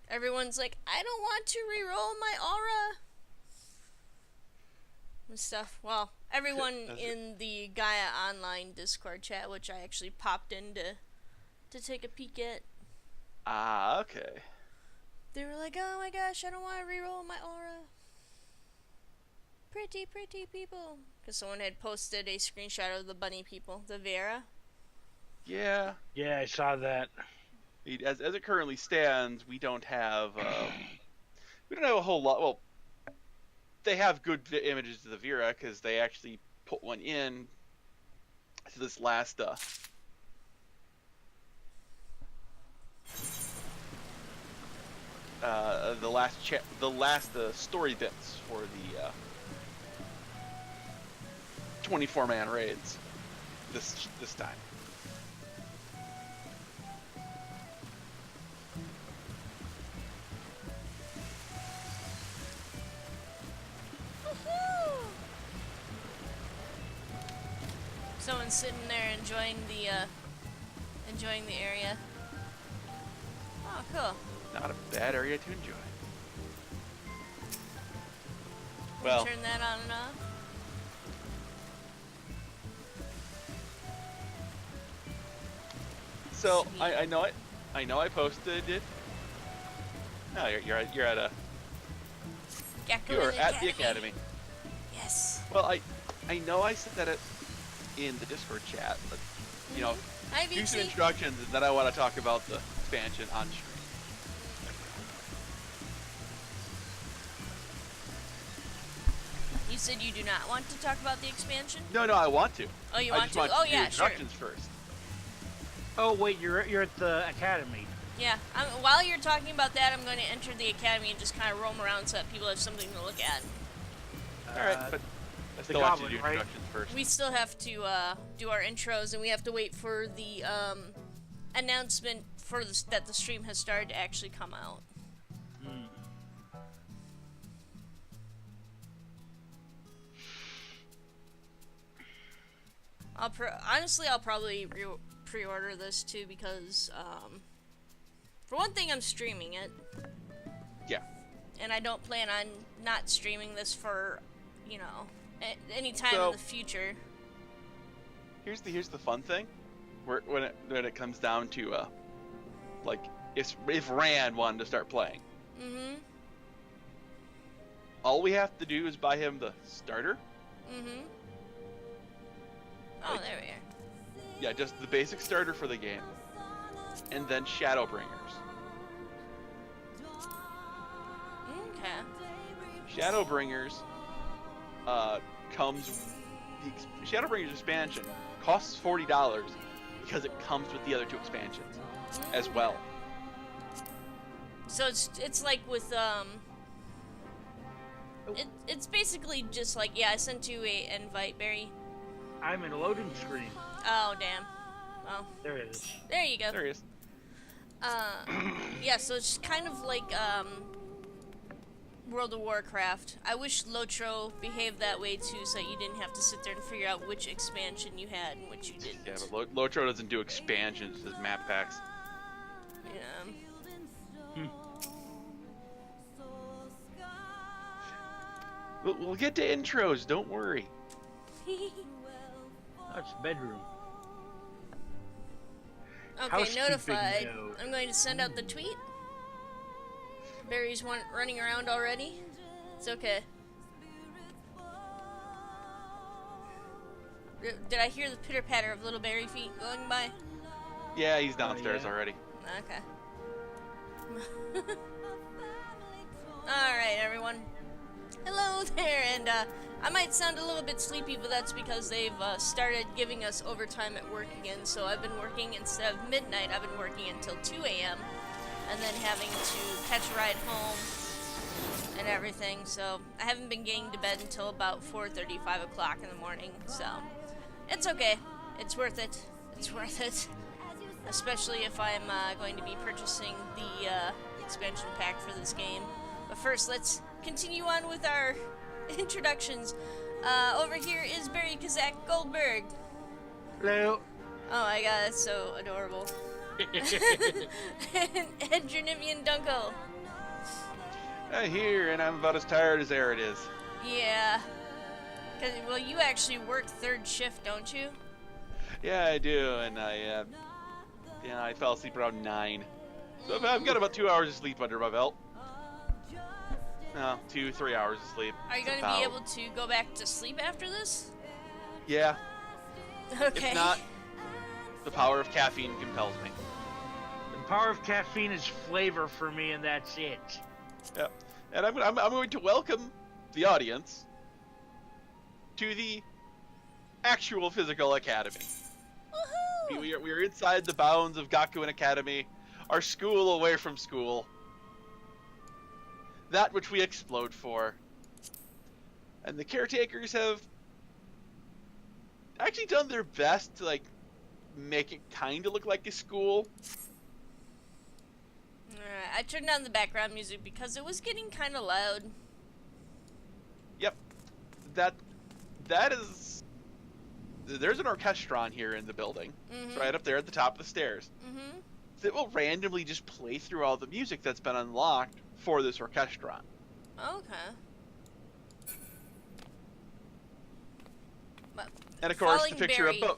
Everyone's like, I don't want to re-roll my aura and stuff. Well, everyone in the Gaia Online Discord chat, which I actually popped in to take a peek at. Ah, okay. They were like, oh my gosh, I don't want to re-roll my aura. Pretty people. Because someone had posted a screenshot of the bunny people, the Vera. Yeah. Yeah, I saw that. As it currently stands, we don't have a whole lot. Well, they have good images of the Vera because they actually put one in to this last the last story bits for the 24-man raids this time. Someone's sitting there enjoying the area. Oh, cool. Not a bad area to enjoy. Well, turn that on and off. So I know I posted it. No, you're at a. You're at the academy. Yes. Well, I know I said that in the Discord chat, but you know, do some introductions, and then I want to talk about the expansion on stream. You said you do not want to talk about the expansion? No, I want to. Oh, you want to? Oh yeah, introductions first. Oh wait, you're at the academy. Yeah. While you're talking about that, I'm going to enter the academy and just kind of roam around so that people have something to look at. All right, but I still want to do introductions first. We still have to do our intros, and we have to wait for the announcement for that the stream has started to actually come out. Honestly, I'll probably pre-order this too because, for one thing, I'm streaming it. Yeah. And I don't plan on not streaming this for, you know, any time in the future. Here's the fun thing, when it comes down to like if Rand wanted to start playing. Mm-hmm. All we have to do is buy him the starter. Mm-hmm. Oh, there we are. Yeah, just the basic starter for the game. And then Shadowbringers. Okay. Shadowbringers the Shadowbringers expansion costs $40 because it comes with the other two expansions as well. So it's like with it's basically just like, yeah, I sent you a invite, Barry. I'm in a loading screen. Oh, damn. Well, there it is. There you go. There he is. Yeah, so it's kind of like World of Warcraft. I wish Lotro behaved that way too, so you didn't have to sit there and figure out which expansion you had and which you didn't. Yeah, but Lotro doesn't do expansions, it does map packs. Yeah. We'll get to intros, don't worry. Oh, it's a bedroom. Okay, notified. I'm going to send out the tweet. Barry's running around already. It's okay. Did I hear the pitter-patter of little Barry feet going by? Yeah, he's downstairs already. Okay. Alright, everyone. Hello there, and I might sound a little bit sleepy, but that's because they've started giving us overtime at work again, so I've been working, instead of midnight, I've been working until 2 a.m., and then having to catch a ride home and everything, so I haven't been getting to bed until about 4:30, 5 o'clock in the morning, so it's okay. It's worth it. It's worth it. Especially if I'm going to be purchasing the expansion pack for this game. But first, let's continue on with our introductions. Over here is Barry Kazak Goldberg. Hello. Oh my god, that's so adorable. and Jernivian Dunkel. Here, and I'm about as tired as Arid is. Yeah. Well, you actually work third shift, don't you? Yeah, I do, and I fell asleep around 9. So I've got about 2 hours of sleep under my belt. No, 2-3 hours of sleep. Are you going to be able to go back to sleep after this? Yeah. Okay. If not, the power of caffeine compels me. The power of caffeine is flavor for me, and that's it. Yep. And I'm going to welcome the audience to the actual physical academy. Woohoo! We are inside the bounds of Gakuen Academy, our school away from school. That which we explode for. And the caretakers have actually done their best to, like, make it kind of look like a school. Alright, I turned down the background music because it was getting kind of loud. Yep. There's an orchestron here in the building. Mm-hmm. It's right up there at the top of the stairs. Mm-hmm. That will randomly just play through all the music that's been unlocked for this orchestron. Okay. And of course, Falling the picture berry. above.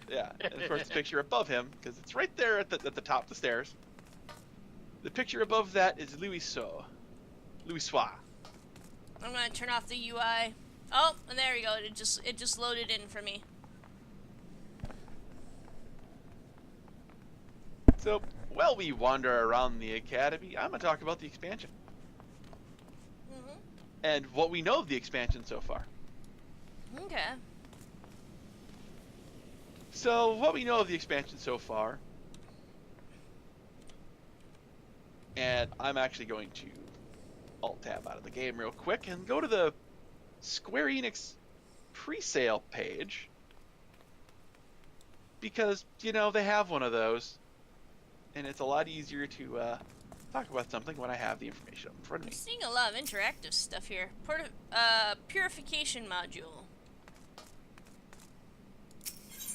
Yeah, and of course the picture above him, because it's right there at the top of the stairs. The picture above that is Louis Soix. I'm gonna turn off the UI. Oh, and there we go. It just loaded in for me. So, while we wander around the academy, I'm gonna talk about the expansion Mm-hmm. and what we know of the expansion so far. Okay. So, what we know of the expansion so far, and I'm actually going to alt-tab out of the game real quick and go to the Square Enix pre-sale page, because, you know, they have one of those, and it's a lot easier to talk about something when I have the information in front of I'm me. seeing a lot of interactive stuff here. Purification module.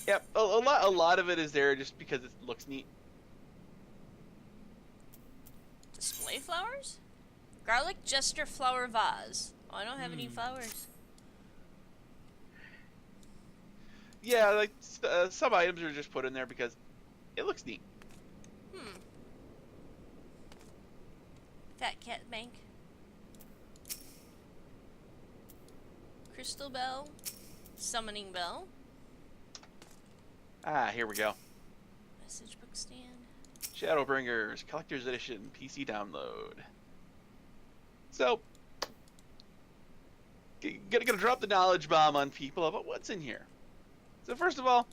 Yep, a lot of it is there just because it looks neat. Display flowers? Garlic jester flower vase. Oh, I don't have any flowers. Yeah, like some items are just put in there because it looks neat. Fat cat bank. Crystal bell. Summoning bell. Ah, here we go. Message book stand. Shadowbringers Collector's Edition PC download. So, gonna drop the knowledge bomb on people about what's in here. So first of all,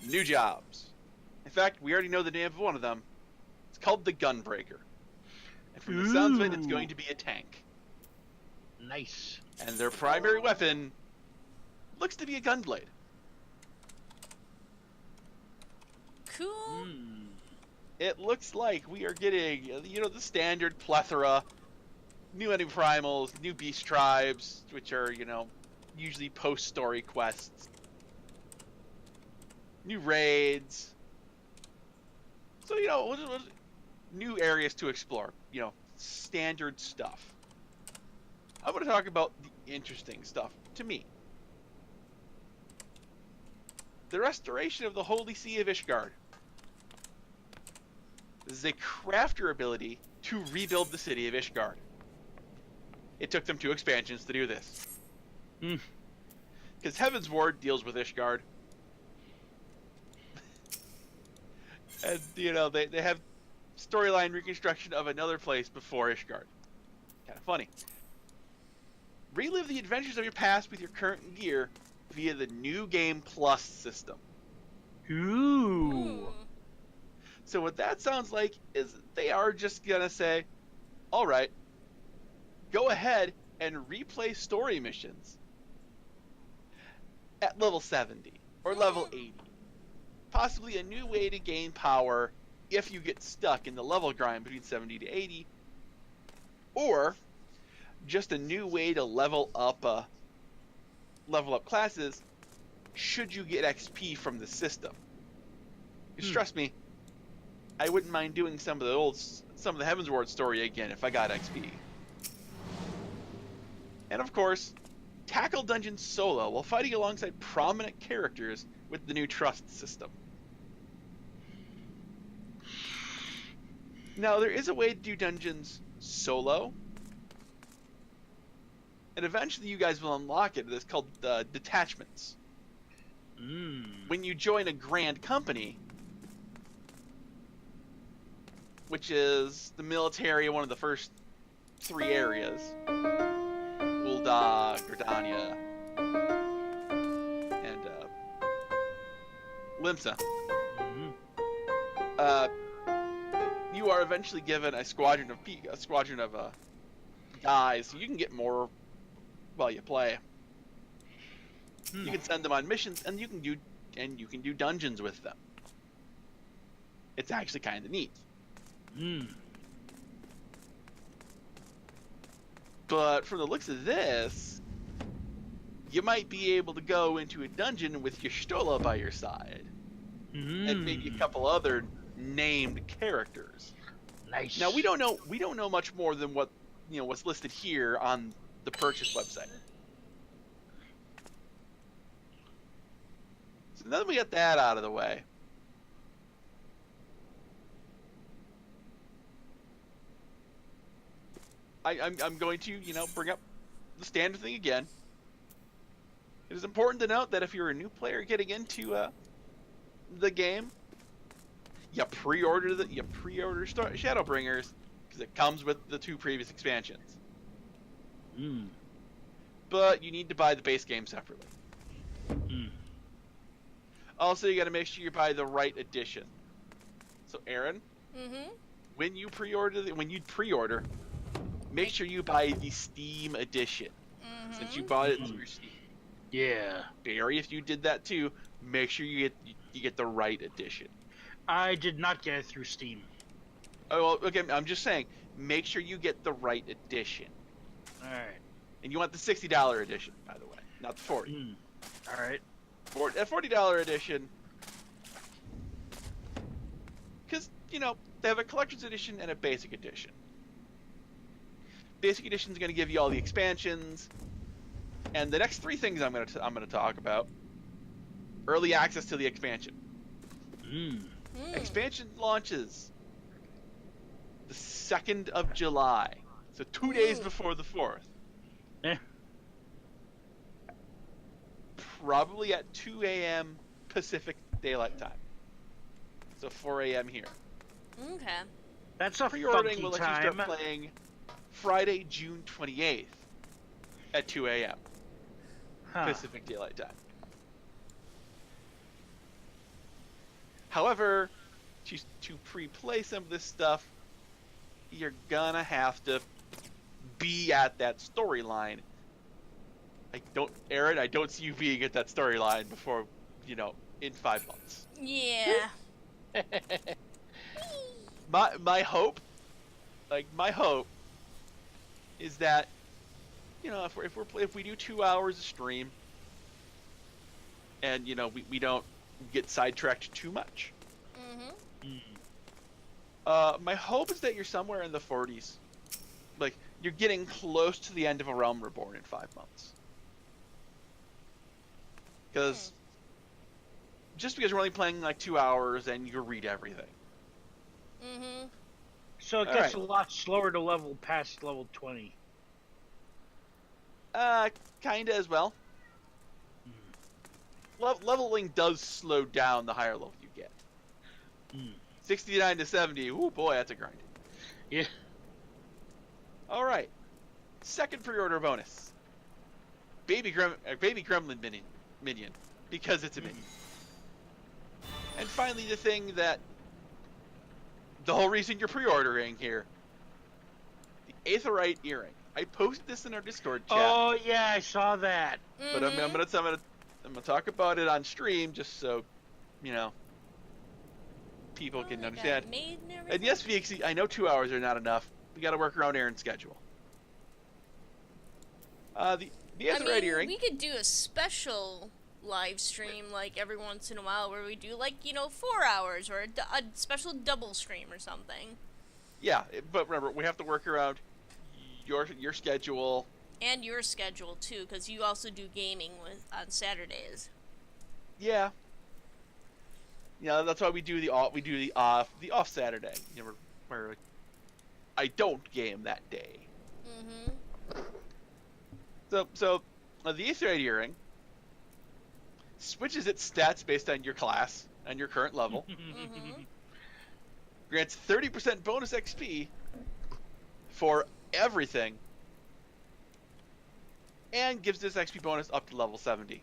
new jobs. In fact, we already know the name of one of them. It's called the Gunbreaker. And from the sounds of it, it's going to be a tank. Nice. And their primary weapon looks to be a gunblade. Cool. It looks like we are getting, you know, the standard plethora. New enemy primals, new beast tribes, which are, you know, usually post-story quests. New raids. So, you know, new areas to explore. You know, standard stuff. I'm going to talk about the interesting stuff, to me. The restoration of the Holy See of Ishgard. This is a crafter ability to rebuild the city of Ishgard. It took them 2 expansions to do this. Because Heaven's Ward deals with Ishgard. And, you know, they have storyline reconstruction of another place before Ishgard. Kind of funny. Relive the adventures of your past with your current gear via the New Game Plus system. Ooh. So what that sounds like is they are just gonna say, alright, go ahead and replay story missions at level 70 or level 80. Possibly a new way to gain power if you get stuck in the level grind between 70 to 80, or just a new way to level up classes should you get XP from the system. Because trust me, I wouldn't mind doing some of the Heaven's Ward story again if I got XP. And of course, tackle dungeons solo while fighting alongside prominent characters with the new trust system. Now, there is a way to do dungeons solo, and eventually you guys will unlock it. It's called detachments. When you join a grand company, which is the military in one of the first 3 areas, Ul'dah, Gridania, and Limsa. You are eventually given a squadron of guys, so you can get more while you play. You can send them on missions, and you can do dungeons with them. It's actually kind of neat. But from the looks of this, you might be able to go into a dungeon with Y'shtola by your side, and maybe a couple other named characters. Nice. Now we don't know much more than what's listed here on the purchase website. So now that we got that out of the way, I'm going to bring up the standard thing again. It is important to note that if you're a new player getting into the game, you pre-order Shadowbringers because it comes with the 2 previous expansions. But you need to buy the base game separately. Also, you got to make sure you buy the right edition. So, Aaron, when you pre-order, make sure you buy the Steam edition, since you bought it through Steam. Yeah. Barry, if you did that too, make sure you get the right edition. I did not get it through Steam. Oh, well, okay, I'm just saying, make sure you get the right edition. Alright. And you want the $60 edition, by the way, not the $40. Alright. A $40 edition, because, they have a collector's edition and a basic edition. Basic edition is going to give you all the expansions, and the next 3 things I'm going to talk about: early access to the expansion. Expansion launches the 2nd of July, so 2 days before the 4th. Probably at 2 a.m. Pacific Daylight Time, so 4 a.m. here. Okay. That's a Pre-ordering funky will let time. you start playing Friday, June 28th at 2 a.m. Pacific Daylight Time. However, to pre-play some of this stuff, you're gonna have to be at that storyline. Aaron, I don't see you being at that storyline before, in 5 months. Yeah. My hope is that, if we do 2 hours of stream, and we don't get sidetracked too much. My hope is that you're somewhere in the 40s, like you're getting close to the end of A Realm Reborn in 5 months. Because just because we're only playing like 2 hours and you read everything. So it gets a lot slower to level past level 20. Kinda as well. Leveling does slow down the higher level you get. 69 to 70, ooh boy, that's a grind. Yeah. Alright. Second pre-order bonus. Baby Gremlin minion. Because it's a minion. And finally, the thing that... the whole reason you're pre-ordering here. The Aetheryte earring. I posted this in our Discord chat. Oh, yeah, I saw that. But I'm gonna talk about it on stream just so, people can understand. And yes, VXC, I know 2 hours are not enough. We gotta work around Aaron's schedule. The Aetheryte earring. We could do a special live stream like every once in a while where we do 4 hours or a special double stream or something. Yeah, but remember, we have to work around your schedule And your schedule too, because you also do gaming on Saturdays. Yeah. Yeah, that's why we do the off Saturday. You know, where I don't game that day. Mm-hmm. So the Aetherite Earring switches its stats based on your class and your current level. Mm-hmm. Grants 30% bonus XP for everything, and gives this XP bonus up to level 70.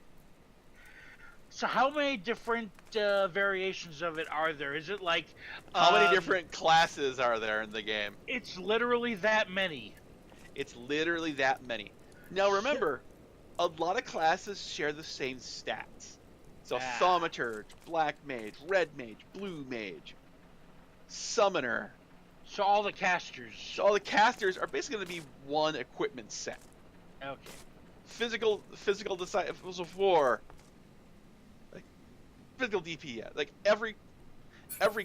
So how many different variations of it are there? Is it like... How many different classes are there in the game? It's literally that many. It's literally that many. Now remember, a lot of classes share the same stats. So Thaumaturge, Black Mage, Red Mage, Blue Mage, Summoner. So all the casters. So all the casters are basically going to be one equipment set. Okay. Physical disciples of war. Like physical DP, yeah. Like every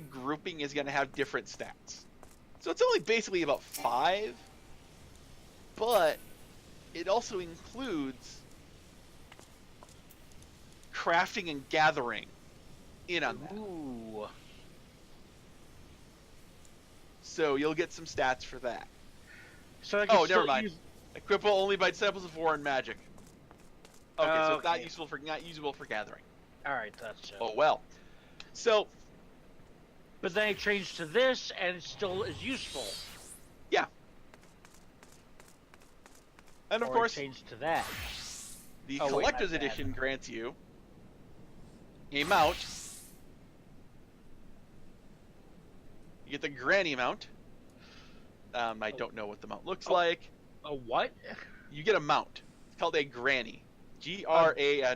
grouping is going to have different stats. So it's only basically about 5, but it also includes crafting and gathering in on that. Ooh. So you'll get some stats for that. So never mind. Equipable only by disciples of war and magic. Okay, so it's not usable for gathering. All right, that's. Oh well. So. But then it changed to this, and it still is useful. Yeah. And of course, it changed to that. The collector's edition grants you a mount. You get the granny mount. I don't know what the mount looks like. A what? You get a mount. It's called a granny. Grani.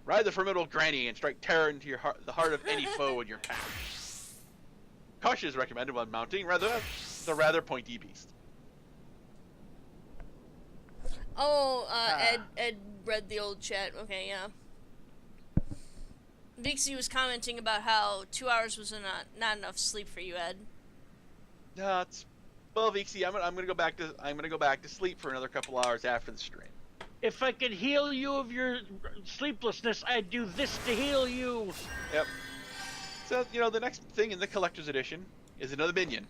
Ride the formidable granny and strike terror into the heart of any foe in your path. Caution is recommended when mounting the rather pointy beast. Oh, Ed read the old chat. Okay, yeah. Vixie was commenting about how 2 hours was not enough sleep for you, Ed. No, well, Vixie, I'm gonna go back to sleep for another couple hours after the stream. If I could heal you of your sleeplessness, I'd do this to heal you. Yep. So, the next thing in the collector's edition is another minion.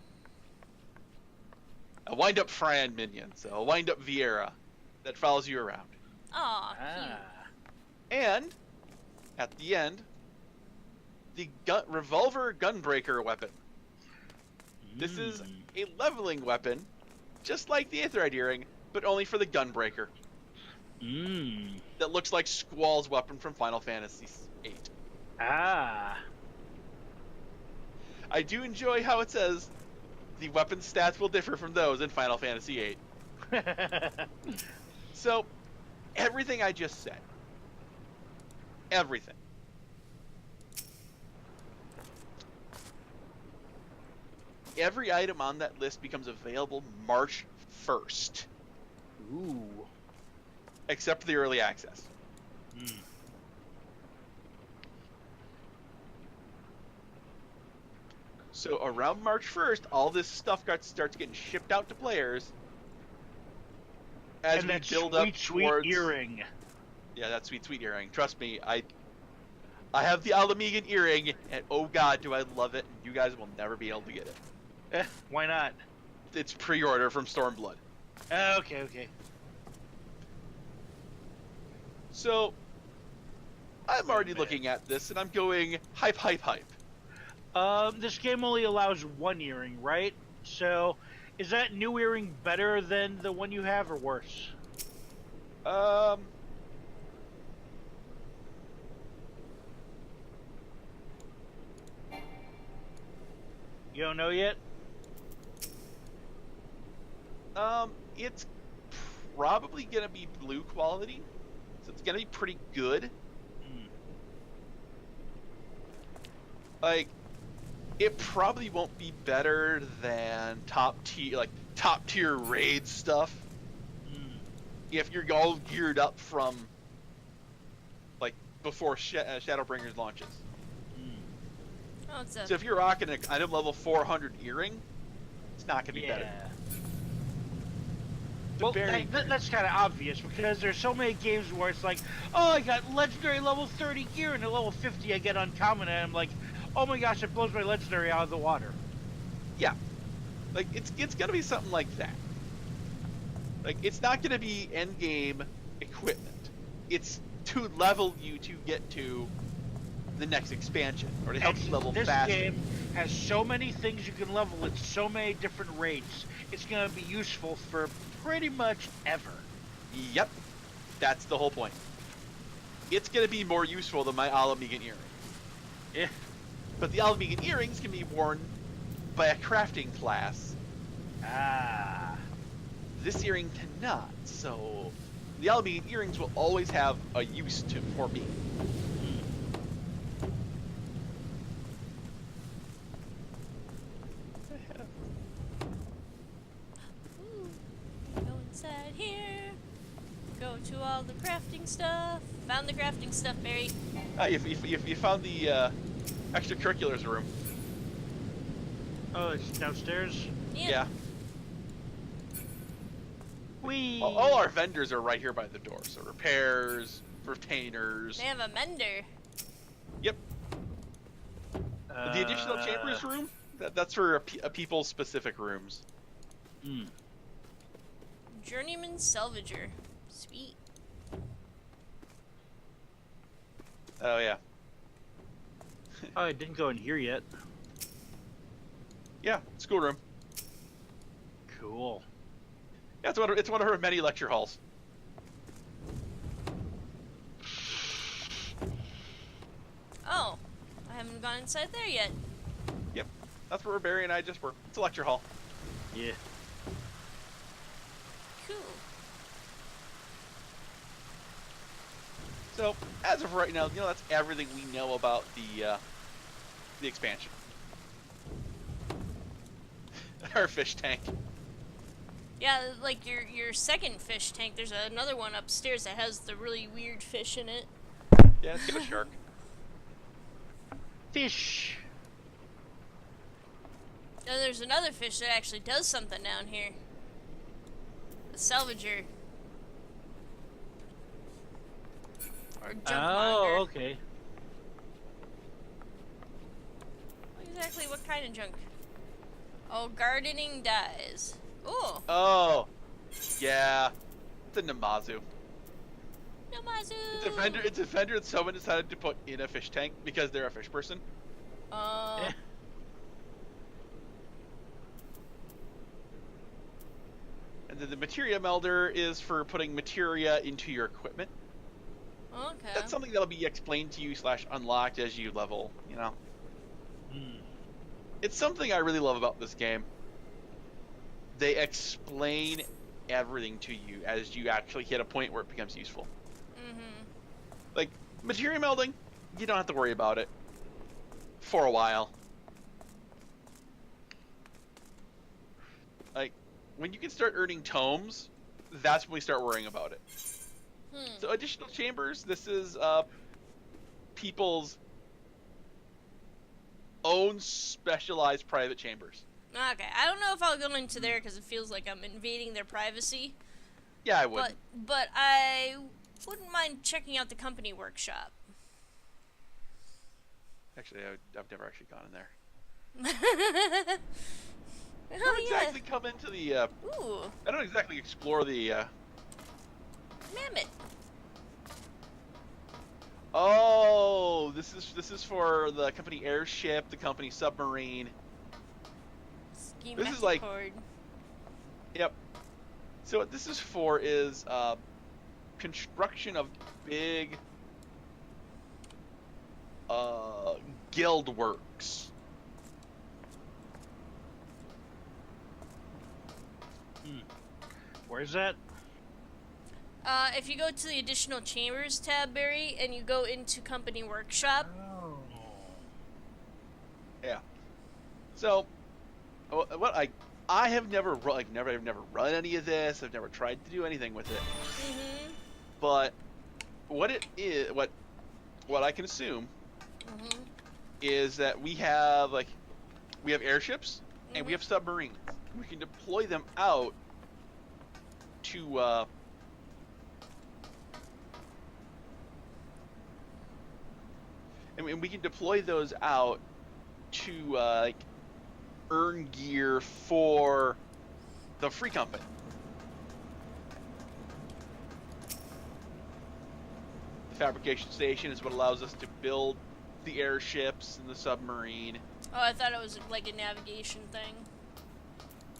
A wind-up Fran minion, so a wind-up Vieira that follows you around. Aw, cute. And, at the end, the revolver gunbreaker weapon. This is a leveling weapon, just like the Aetherite Earring, but only for the gunbreaker. That looks like Squall's weapon from Final Fantasy VIII. Ah. I do enjoy how it says the weapon stats will differ from those in Final Fantasy VIII. So, everything I just said. Everything. Every item on that list becomes available March 1st. Ooh. Except for the early access. So around March 1st, all this stuff starts getting shipped out to players as we build up towards... sweet earring. Yeah, that sweet earring. Trust me, I have the Alamegan earring, and oh god, do I love it. You guys will never be able to get it. Why not? It's pre-order from Stormblood. Okay. So, I'm already looking at this, and I'm going hype. This game only allows one earring, right? So, is that new earring better than the one you have, or worse? You don't know yet? It's probably gonna be blue quality, so it's gonna be pretty good. Like, it probably won't be better than top tier raid stuff. If you're all geared up from like before Shadowbringers launches. Oh, So if you're rocking an item level 400 earring, it's not gonna be better. Well, Barry. that's kind of obvious because there's so many games where it's like, oh, I got legendary level 30 gear, and at level 50 I get uncommon, and I'm like, oh my gosh, it blows my legendary out of the water. Yeah, like it's gonna be something like that. Like it's not gonna be end game equipment. It's to level you to get to the next expansion or to help you level This faster. game has so many things you can level at so many different rates. It's gonna be useful for pretty much ever. Yep, that's the whole point. It's gonna be more useful than my Alamegan earring. Yeah. But the Alamegan earrings can be worn by a crafting class. Ah. This earring cannot, so the Alamegan earrings will always have a use for me. Ooh. Go inside here. Go to all the crafting stuff. Found the crafting stuff, Barry. You found the extracurriculars room. Oh, it's downstairs? Yeah. Whee! All our vendors are right here by the door. So repairs, retainers. They have a mender. Yep. The additional chambers room. That's for people's specific rooms. Hmm. Journeyman Salvager. Sweet. Oh yeah. Oh, I didn't go in here yet. Yeah, schoolroom. Cool. Yeah, it's one of her many lecture halls. Oh, I haven't gone inside there yet. Yep, that's where Barry and I just were. It's a lecture hall. Yeah. Cool. So as of right now, that's everything we know about the expansion. Our fish tank. Yeah, like your second fish tank, there's another one upstairs that has the really weird fish in it. Yeah, it's got a shark. Fish. And there's another fish that actually does something down here. The salvager. Or junkmonger. Oh, okay. Exactly what kind of junk? Oh, gardening dyes. Oh, Oh, yeah. It's a Namazu. Namazu! It's a vendor that someone decided to put in a fish tank because they're a fish person. Yeah. And then the materia melder is for putting materia into your equipment. Okay. That's something that'll be explained to you / unlocked as you level, Hmm. It's something I really love about this game. They explain everything to you as you actually hit a point where it becomes useful. Mm-hmm. Like, materia melding, you don't have to worry about it. For a while. Like, when you can start earning tomes, that's when we start worrying about it. So additional chambers, this is people's own specialized private chambers. Okay, I don't know if I'll go into there because it feels like I'm invading their privacy. Yeah, I would. But I wouldn't mind checking out the company workshop. Actually, I've never actually gone in there. I Oh don't yeah. exactly come into the. Ooh, I don't exactly explore the. mammoth. Oh, this is for the company airship, the company submarine. Schematic This is like- board. Yep. So what this is for is construction of big guild works. Where's that? If you go to the additional chambers tab, Barry, and you go into company workshop, Oh. Yeah. So what I have never I've never run any of this. I've never tried to do anything with it. mm-hmm, But what it is, what I can assume mm-hmm, is that we have airships and we have submarines. We can deploy them out to I mean, we can deploy those out to like earn gear for the free company. The fabrication station is what allows us to build the airships and the submarine. Oh, I thought it was like a navigation thing.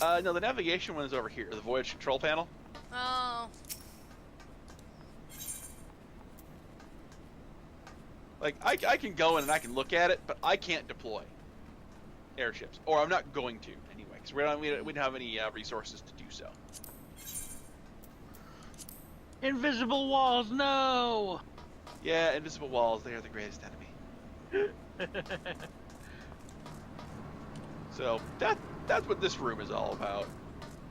No, the navigation one is over here, the voyage control panel. Oh. Like, I can go in and I can look at it, but I can't deploy airships. Or I'm not going to, anyway, because we don't have any resources to do so. Invisible walls, no! Yeah, invisible walls, they are the greatest enemy. So, that's what this room is all about.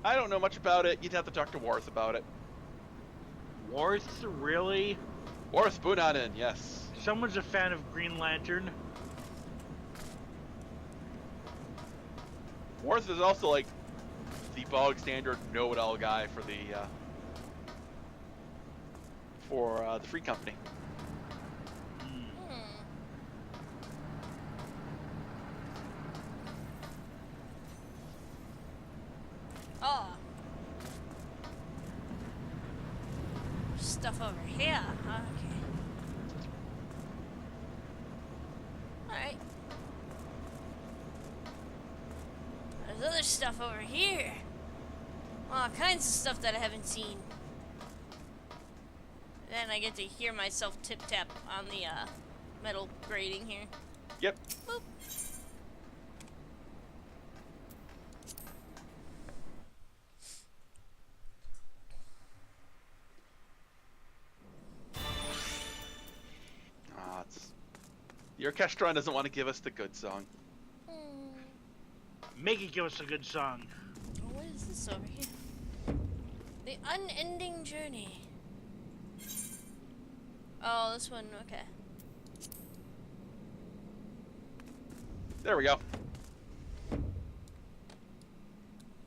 I don't know much about it. You'd have to talk to Worth about it. Worth, really? Worth Bunanen, yes. Someone's a fan of Green Lantern. Worth is also like the bog standard know-it-all guy for the free company. Oh. Stuff over here. Okay. Alright. There's other stuff over here. All kinds of stuff that I haven't seen. Then I get to hear myself tip-tap on the metal grating here. Yep. Boop. The orchestra doesn't want to give us the good song. Make it give us a good song. Oh, what is this over here? The Unending Journey. Oh, this one, okay. There we go.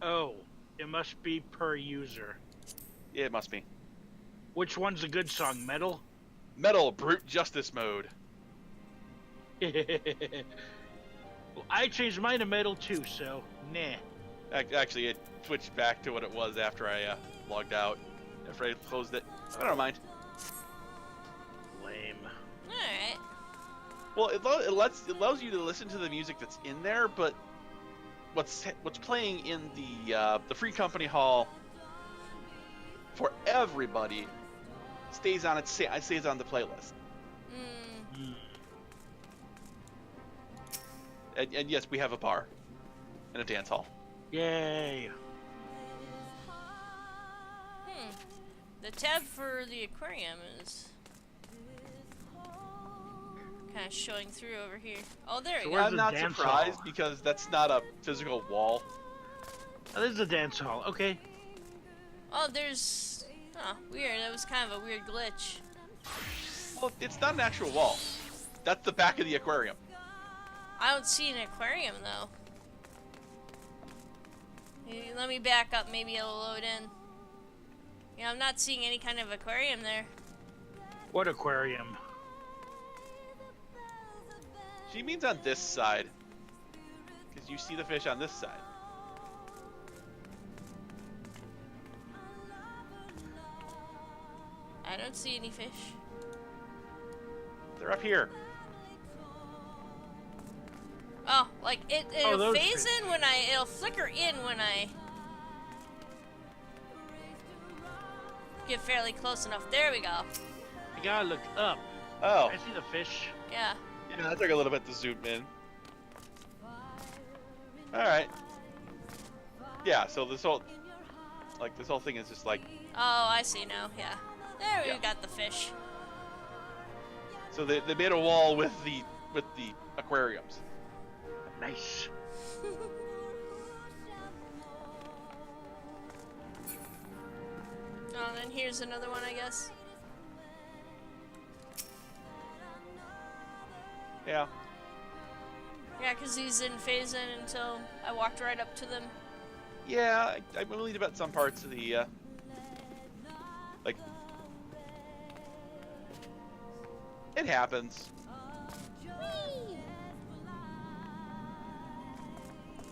Oh, it must be per user. Yeah, it must be. Which one's a good song, Metal? Metal Brute Justice Mode. Well, I changed mine to Metal too, so nah. Actually, it switched back to what it was after I logged out. After I closed it. I don't mind. Lame. Alright. Well, it allows you to listen to the music that's in there, but what's playing in the free company hall for everybody stays on the playlist. And yes, we have a bar and a dance hall. Yay. The tab for the aquarium is kind of showing through over here. Oh, there we go. I'm not surprised because that's not a physical wall. Oh, this is a dance hall. Okay. Oh, there's... Oh, weird. That was kind of a weird glitch. Well, it's not an actual wall. That's the back of the aquarium. I don't see an aquarium, though. Let me back up. Maybe it'll load in. Yeah, I'm not seeing any kind of aquarium there. What aquarium? She means on this side. Because you see the fish on this side. I don't see any fish. They're up here. Oh, like it'll those phase fish. in when it'll flicker in when I get fairly close enough. There we go. You gotta look up. Oh. I see the fish. Yeah. Yeah, that took a little bit to zoom in. Alright. Yeah, so this whole thing is just like... Oh, I see now. Yeah. There Yeah. we got the fish. So they made a wall with the aquariums. Nice. Oh, and then here's another one, I guess. Yeah. Yeah, because these didn't phase in until I walked right up to them. Yeah, I believe about some parts of the Like, it happens. Whee!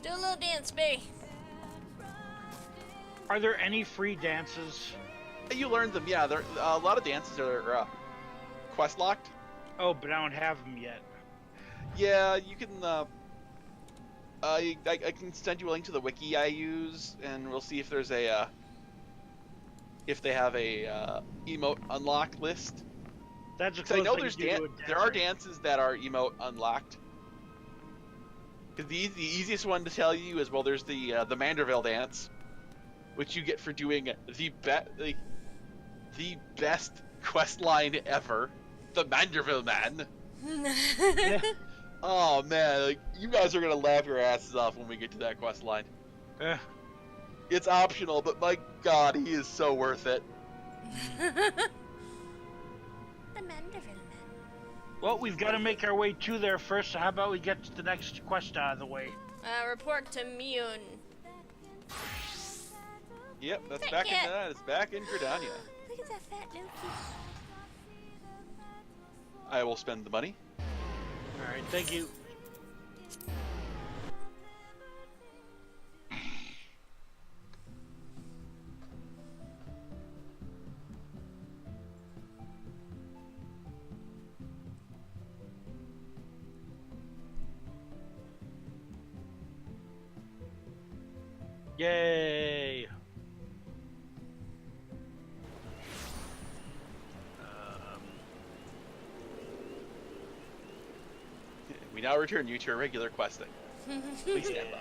Do a little dance, baby. Are there any free dances? You learn them, yeah. There, a lot of dances are quest locked. Oh, but I don't have them yet. Yeah, you can. I can send you a link to the wiki I use, and we'll see if there's a if they have a emote unlocked list. That's a So I close know thing there's to do to a dance, there are right? dances that are emote unlocked. Because the easiest one to tell you is, well, there's the Manderville dance, which you get for doing the best quest line ever, the Manderville Man. Yeah. Oh man, like, you guys are gonna laugh your asses off when we get to that quest line. Eh. It's optional, but my god, he is so worth it. The Manderville Man. Well, we've got to make our way to there first, so how about we get the next quest out of the way? Report to Mune. Yep, that's Fat back cat. in it's back in Gridania. Look at that fat Loki. I will spend the money. Alright, thank you. Yay! We now return you to your regular questing. Please stand by.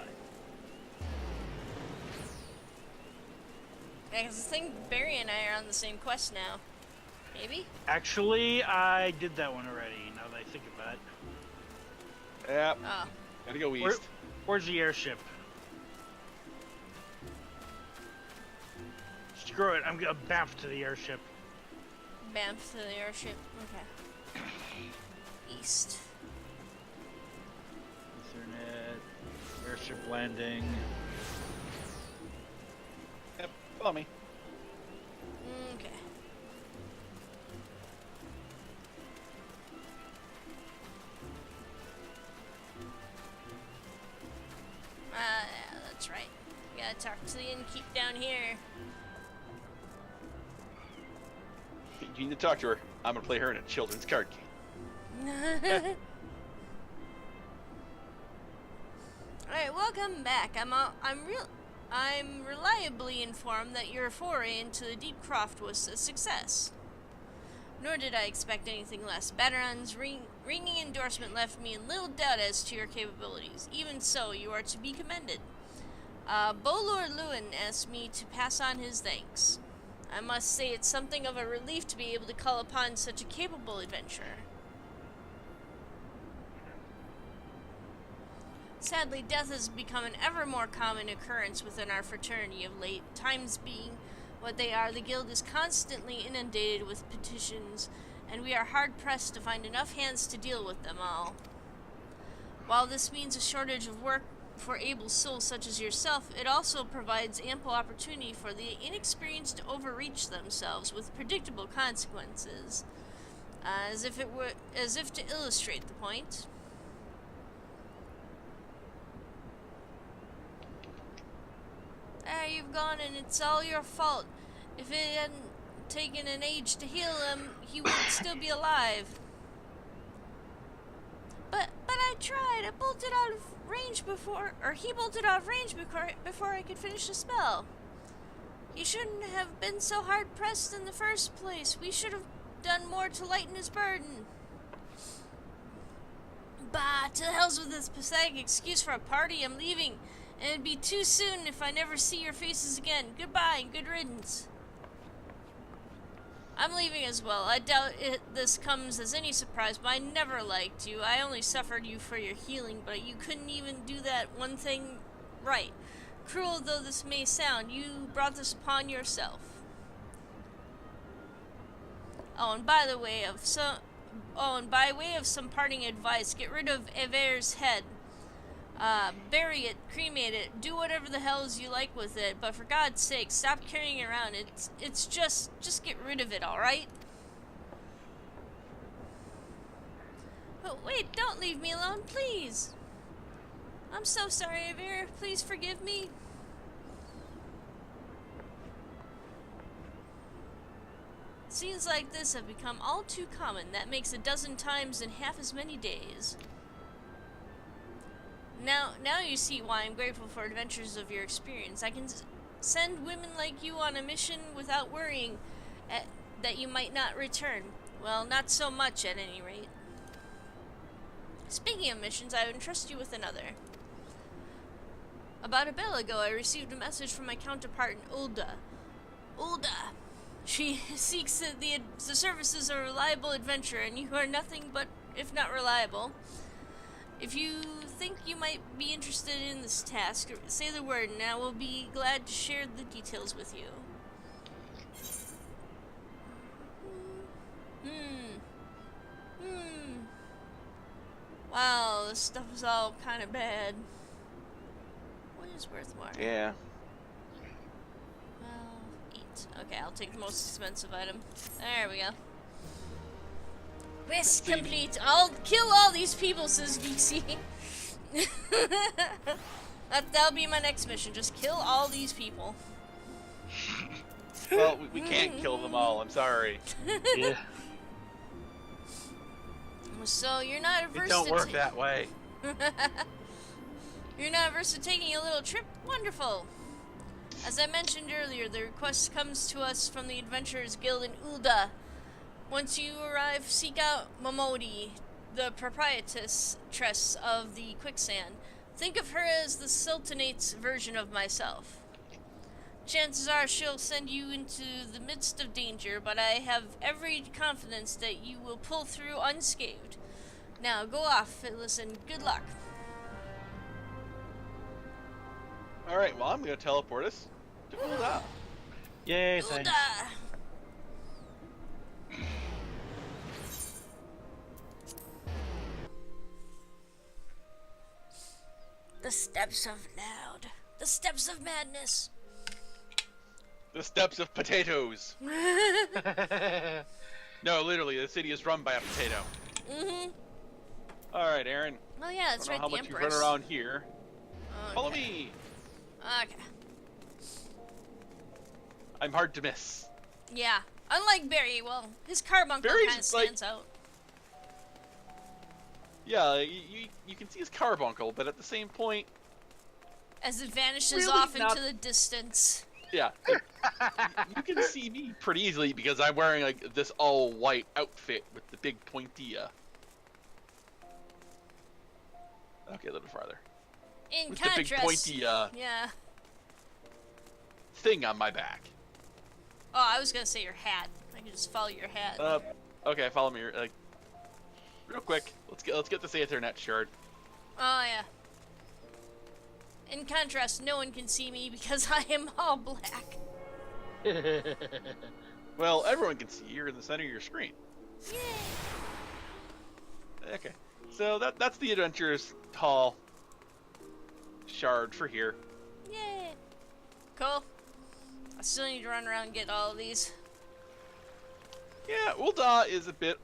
Yeah, 'cause I think Barry and I are on the same quest now. Maybe? Actually, I did that one already, now that I think about it. Yep, Oh. gotta go east. Where's the airship? Screw it, I'm gonna bamf to the airship. Bamf to the airship. Okay. East. Ethernet, airship landing. Yep, follow me. Okay. Yeah, that's right. We gotta talk to the innkeep down here. You need to talk to her. I'm gonna play her in a children's card game. Alright, welcome back. I'm reliably informed that your foray into the Deep Croft was a success. Nor did I expect anything less. Baderon's ringing endorsement left me in little doubt as to your capabilities. Even so, you are to be commended. Bolor Lewin asked me to pass on his thanks. I must say it's something of a relief to be able to call upon such a capable adventurer. Sadly, death has become an ever more common occurrence within our fraternity of late. Times being what they are, the guild is constantly inundated with petitions, and we are hard-pressed to find enough hands to deal with them all. While this means a shortage of work for able souls such as yourself, it also provides ample opportunity for the inexperienced to overreach themselves with predictable consequences. As if to illustrate the point. You've gone and it's all your fault. If it hadn't taken an age to heal him, he would still be alive. But I tried. I bolted out of range he bolted out of range before I could finish the spell. He shouldn't have been so hard pressed in the first place. We should have done more to lighten his burden. Bah, to the hells with this pathetic excuse for a party. I'm leaving, and it'd be too soon if I never see your faces again. Goodbye and good riddance. I'm leaving as well. I doubt this comes as any surprise, but I never liked you. I only suffered you for your healing, but you couldn't even do that one thing right. Cruel though this may sound, you brought this upon yourself. By way of some parting advice, get rid of Ever's head. Bury it, cremate it, do whatever the hells you like with it, but for God's sake, stop carrying it around. It's just get rid of it, alright? But wait, don't leave me alone, please! I'm so sorry, Avira. Please forgive me. Scenes like this have become all too common. That makes a dozen times in half as many days. Now you see why I'm grateful for adventures of your experience. I can send women like you on a mission without worrying that you might not return. Well, not so much at any rate. Speaking of missions, I would entrust you with another. About a bell ago, I received a message from my counterpart in Ulda. Ulda! She seeks the services of a reliable adventurer, and you are nothing but, if not reliable. If you think you might be interested in this task, say the word, and I will be glad to share the details with you. Wow, this stuff is all kind of bad. What is worth more? Yeah. Well, eat. Okay, I'll take the most expensive item. There we go. Quest complete. I'll kill all these people, says VC. That'll be my next mission. Just kill all these people. Well, we can't kill them all. I'm sorry. Yeah. So you're not averse It don't to work that way. You're not averse to taking a little trip? Wonderful. As I mentioned earlier, the request comes to us from the Adventurers Guild in Ulda. Once you arrive, seek out Momodi, the proprietress of the quicksand. Think of her as the Sultanate's version of myself. Chances are she'll send you into the midst of danger, but I have every confidence that you will pull through unscathed. Now, go off and listen. Good luck. Alright, well, I'm going to teleport us to Ulda. Yay, thanks. Ulda! The steps of Loud. The steps of madness. The steps of potatoes. No, literally, the city is run by a potato. Mm-hmm. Alright, Aaron. Oh yeah, that's I right, don't know the how much Empress. you run around here. Okay. Follow me. Okay. I'm hard to miss. Yeah. Unlike Barry, well, his carbuncle Barry's kind of stands out. Yeah, you can see his carbuncle, but at the same point, As it vanishes Really off not- into the distance. yeah, you can see me pretty easily because I'm wearing like this all white outfit with the big pointy. Okay, a little farther. In With contrast, the big pointy yeah. thing on my back. Oh, I was gonna say your hat. I can just follow your hat. Okay, follow me. Like, real quick, let's get this Aethernet shard. Oh yeah. In contrast, no one can see me because I am all black. Well, everyone can see you're in the center of your screen. Yay! Okay, so that's the Adventurers Hall shard for here. Yay! Cool. I still need to run around and get all of these. Yeah, Ulda is a bit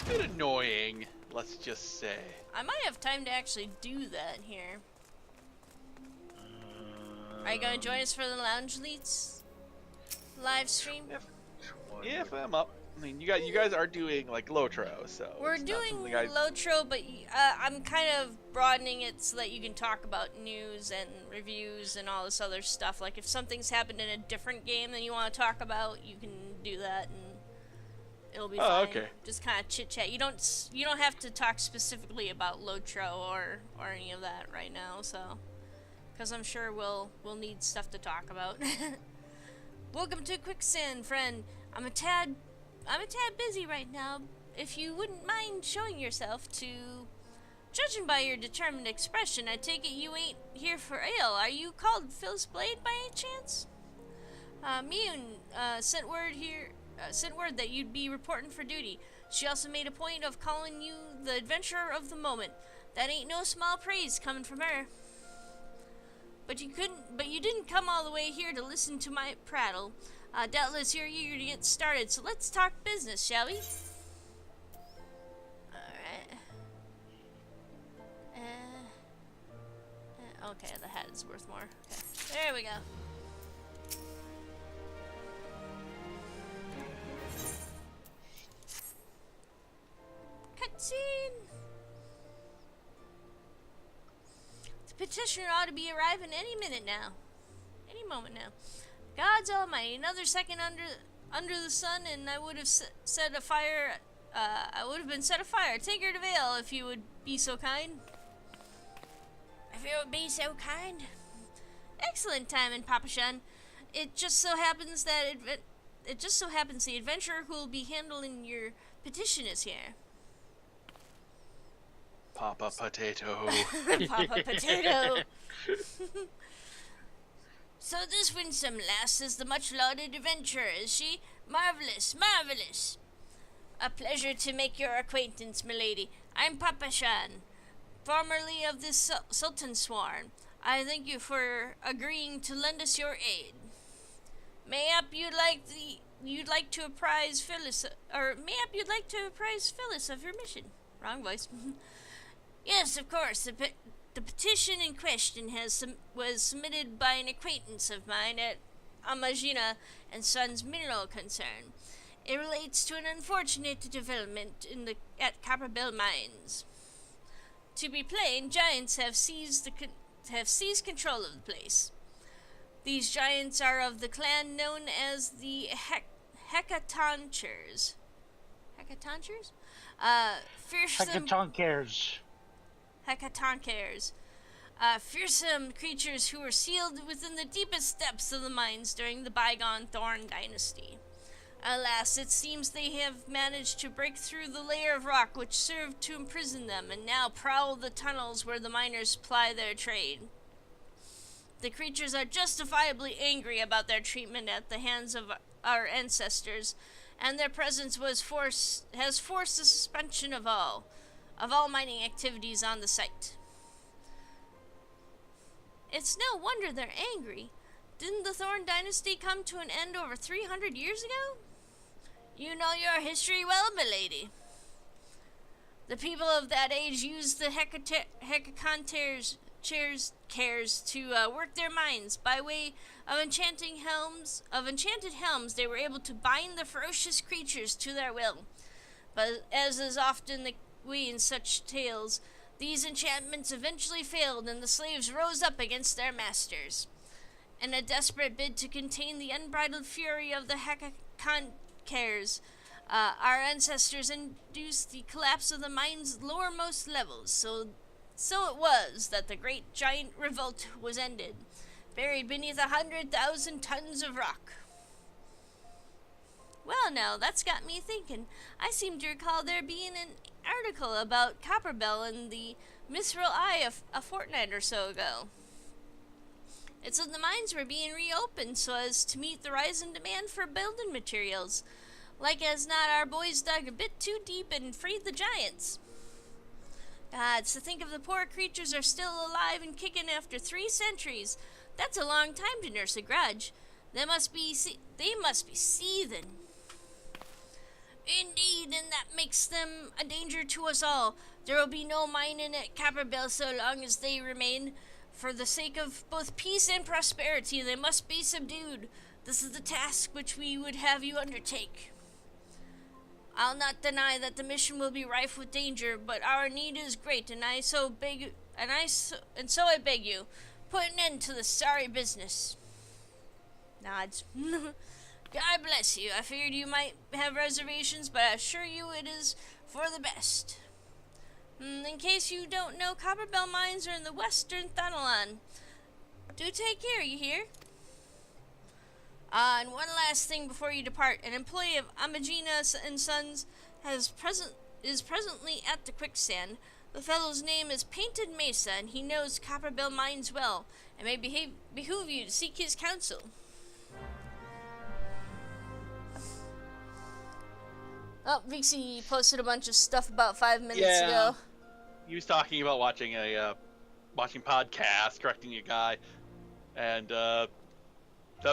annoying, let's just say. I might have time to actually do that here. Are you gonna join us for the Lounge Leads live stream? If I'm up, I mean, you guys are doing like Lotro, so We're it's not doing something I- Lotro, but I'm kind of broadening it so that you can talk about news and reviews and all this other stuff. Like if something's happened in a different game than you want to talk about, you can do that and it'll be fine. Okay. Just kind of chit chat. You don't have to talk specifically about Lotro or any of that right now. So, because I'm sure we'll need stuff to talk about. Welcome to Quicksand, friend. I'm a tad busy right now. If you wouldn't mind showing yourself to... Judging by your determined expression, I take it you ain't here for ale. Are you called Phyllis Blade by any chance? Mune sent word that you'd be reporting for duty. She also made a point of calling you the adventurer of the moment. That ain't no small praise coming from her. But you didn't come all the way here to listen to my prattle. Doubtless you're eager to get started, so let's talk business, shall we? Alright. Okay, the hat is worth more. Okay, there we go. Cutscene! The petitioner ought to be arriving any minute now. Any moment now. God's almighty, another second under the sun and I would have set a fire, I would have been set afire. Take her to Vale if you would be so kind. If you would be so kind. Excellent timing, Papa Shan. It just so happens the adventurer who will be handling your petition is here. Papa Potato. Papa Potato. So this winsome lass is the much-lauded adventurer, is she? Marvelous, marvelous. A pleasure to make your acquaintance, milady. I'm Papa Shan, formerly of the Sultan Sworn. I thank you for agreeing to lend us your aid. Mayhap you'd like to apprise Phyllis, of your mission. Wrong voice. Yes, of course. The petition in question was submitted by an acquaintance of mine at Amagina and Sons Mineral Concern. It relates to an unfortunate development at Copperbell mines. To be plain, giants have seized control of the place. These giants are of the clan known as the Hecatonchers. Hecatonchers? Fearsome... Hecatonkers. Fearsome creatures who were sealed within the deepest depths of the mines during the bygone Thorn Dynasty. Alas, it seems they have managed to break through the layer of rock which served to imprison them, and now prowl the tunnels where the miners ply their trade. The creatures are justifiably angry about their treatment at the hands of our ancestors, and their presence has forced the suspension of all mining activities on the site. It's no wonder they're angry. Didn't the Thorn Dynasty come to an end over 300 years ago? You know your history well, milady. The people of that age used the Hecatonchers to work their mines. By way of enchanted helms, they were able to bind the ferocious creatures to their will. But as is often the way in such tales, these enchantments eventually failed and the slaves rose up against their masters. In a desperate bid to contain the unbridled fury of the Hecatonchers, our ancestors induced the collapse of the mine's lowermost levels. So it was that the great giant revolt was ended, buried beneath 100,000 tons of rock. Well, now, that's got me thinking. I seem to recall there being an article about Copperbell in the Mithril Eye a fortnight or so ago. It said the mines were being reopened so as to meet the rising demand for building materials. Like as not, our boys dug a bit too deep and freed the giants. Gods, to think of the poor creatures are still alive and kicking after 3 centuries. That's a long time to nurse a grudge. They must be seething. Indeed, and that makes them a danger to us all. There will be no mining at Copperbell so long as they remain. For the sake of both peace and prosperity, they must be subdued. This is the task which we would have you undertake. I'll not deny that the mission will be rife with danger, but our need is great, and so I beg you, put an end to this sorry business. Nods. God bless you. I feared you might have reservations, but I assure you it is for the best. In case you don't know, Copperbell mines are in the western Thanalan. Do take care, you hear? And one last thing before you depart. An employee of Amagina and Sons is presently at the quicksand. The fellow's name is Painted Mesa, and he knows Copperbell mines well. It may behoove you to seek his counsel. Oh, Vixie posted a bunch of stuff about 5 minutes ago. he was talking about watching a watching podcast, correcting a guy, and I'm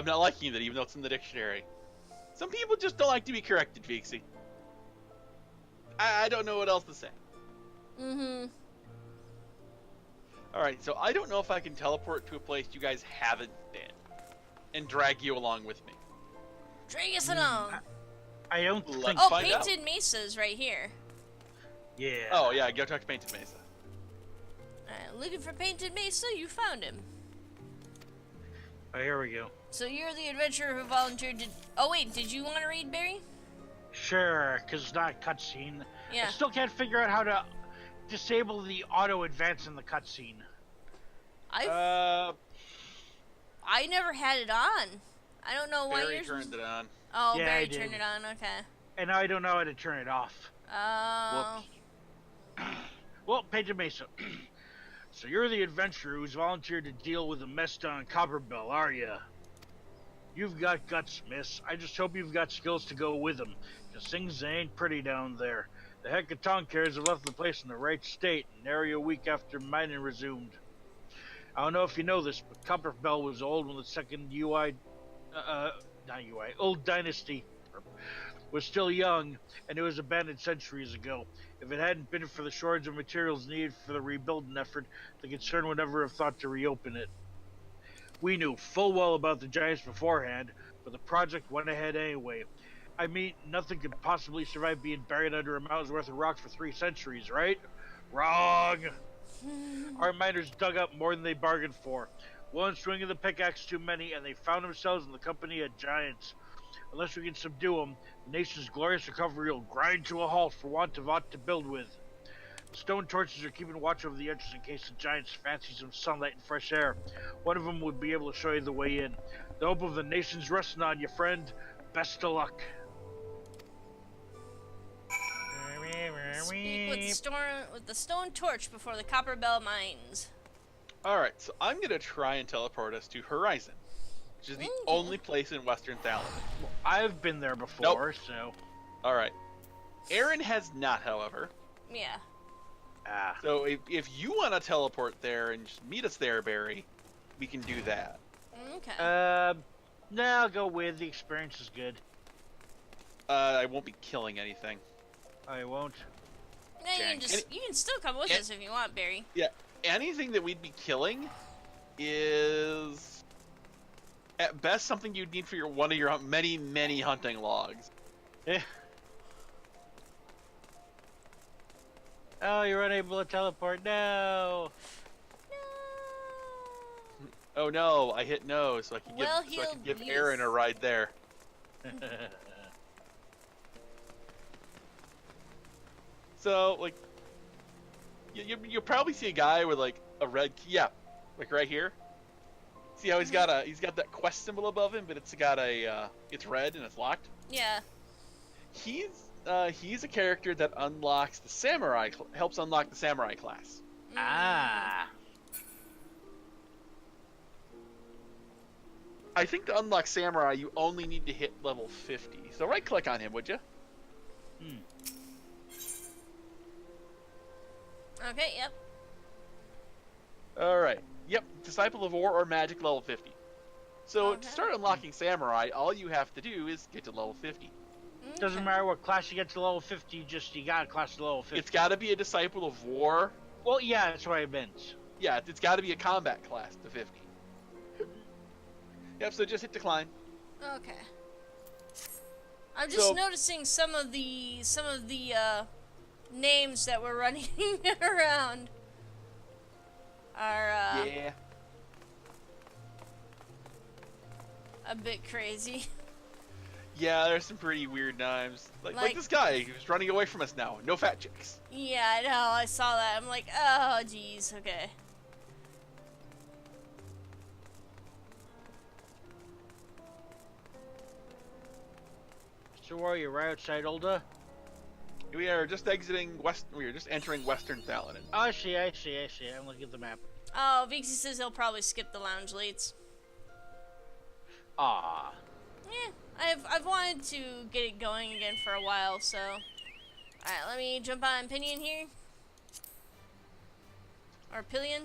not liking that, even though it's in the dictionary. Some people just don't like to be corrected, Vixie. I don't know what else to say. Mm-hmm. Alright, so I don't know if I can teleport to a place you guys haven't been and drag you along with me. Drag us along. I don't think. Oh, find out. Painted Mesa's right here. Yeah. Oh, yeah, go talk to Painted Mesa. Looking for Painted Mesa, you found him. Oh, here we go. So you're the adventurer who volunteered to... Oh wait, did you want to read, Barry? Sure, because it's not a cutscene. Yeah. I still can't figure out how to disable the auto advance in the cutscene. I never had it on. I don't know why Barry yours turned it on. Oh, Yeah, Barry I did. turned it on, okay. And now I don't know how to turn it off. Oh. Well, Painted Mesa. So you're the adventurer who's volunteered to deal with the mess down in Copperbell, are ya? You've got guts, miss. I just hope you've got skills to go with them, because things ain't pretty down there. The Hecatonkers have left the place in the right state, nary a week after mining resumed. I don't know if you know this, but Copperbell was old when the second Old Dynasty was still young, and it was abandoned centuries ago. If it hadn't been for the shortage of materials needed for the rebuilding effort, the concern would never have thought to reopen it. We knew full well about the giants beforehand, but the project went ahead anyway. I mean, nothing could possibly survive being buried under a mountain's worth of rocks for 3 centuries, right? Wrong! Our miners dug up more than they bargained for. One swing of the pickaxe too many, and they found themselves in the company of giants. Unless we can subdue them, the nation's glorious recovery will grind to a halt for want of aught to build with. The stone torches are keeping watch over the entrance in case the giants fancy some sunlight and fresh air. One of them would be able to show you the way in. The hope of the nation's resting on you, friend. Best of luck. Speak with the stone torch before the Copperbell mines. Alright, so I'm going to try and teleport us to Horizon, which is the only place in Western Thaladin. I've been there before, so... Alright. Aaron has not, however. Yeah. So if you want to teleport there and just meet us there, Barry, we can do that. Okay. No, I'll go with. The experience is good. I won't be killing anything. I won't. No, you can still come with us if you want, Barry. Yeah, anything that we'd be killing is at best something you'd need for one of your many hunting logs. Yeah. Oh, you're unable to teleport. No. Oh no, I hit no, so I can give Aaron a ride there. So, like, you'll probably see a guy with like a red key, yeah, like right here. See how he's got that quest symbol above him, but it's got it's red and it's locked. Yeah. He's a character that unlocks the samurai, helps unlock the samurai class. Ah. I think to unlock samurai, you only need to hit level 50. So right click on him, would you? Okay, yep. Alright. Yep, Disciple of War or Magic level 50. So to start unlocking samurai, all you have to do is get to level 50. Doesn't matter what class you get to level 50, you got a class to level 50. It's got to be a Disciple of War. Well, yeah, that's what I meant. Yeah, it's got to be a combat class to 50. Yep, so just hit decline. Okay. I'm just noticing some of the names that were running around are yeah, a bit crazy. Yeah, there's some pretty weird names. Like this guy who's running away from us now. No fat chicks. Yeah, I know. I saw that. I'm like, oh, geez. Okay. So are you right outside Ulda? We are just exiting we are just entering Western Thaladin. Oh, I see. I'm looking at the map. Oh, Vixie says he'll probably skip the lounge leads. Ah. Yeah, I've wanted to get it going again for a while, so... Alright, let me jump on Pinion here. Or pillion?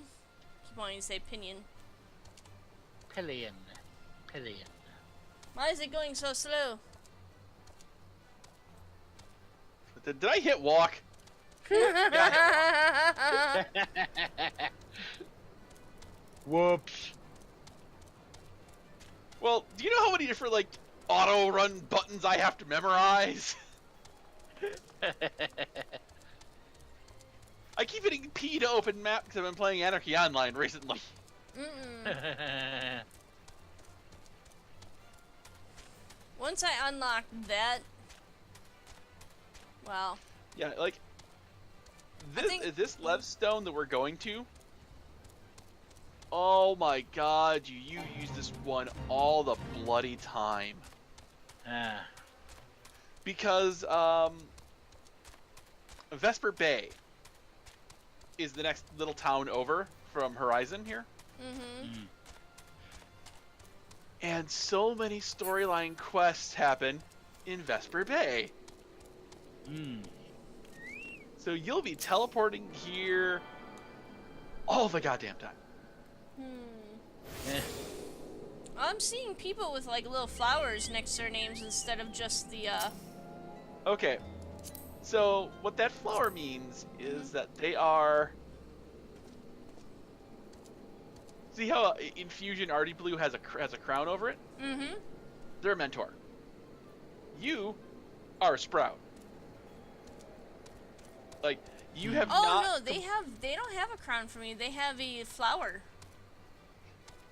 Keep wanting to say pinion. Pillion. Pillion. Why is it going so slow? Did I hit walk? Yeah, Whoops. well, do you know how many different, like, auto-run buttons I have to memorize? I keep hitting P to open map because I've been playing Anarchy Online recently. Once I unlock that, well, Yeah, like, this Levstone that we're going to, oh my god, you use this one all the bloody time. Because, Vesper Bay is the next little town over from Horizon here. mm-hmm. And so many storyline quests happen in Vesper Bay. So you'll be teleporting here all the goddamn time. I'm seeing people with like little flowers next to their names instead of just the Okay, so what that flower means is that they are... See how Infusion Artie Blue has a crown over it? Mm-hmm. They're a mentor. You are a sprout. Like, you have Oh not... no, they don't have a crown for me. They have a flower.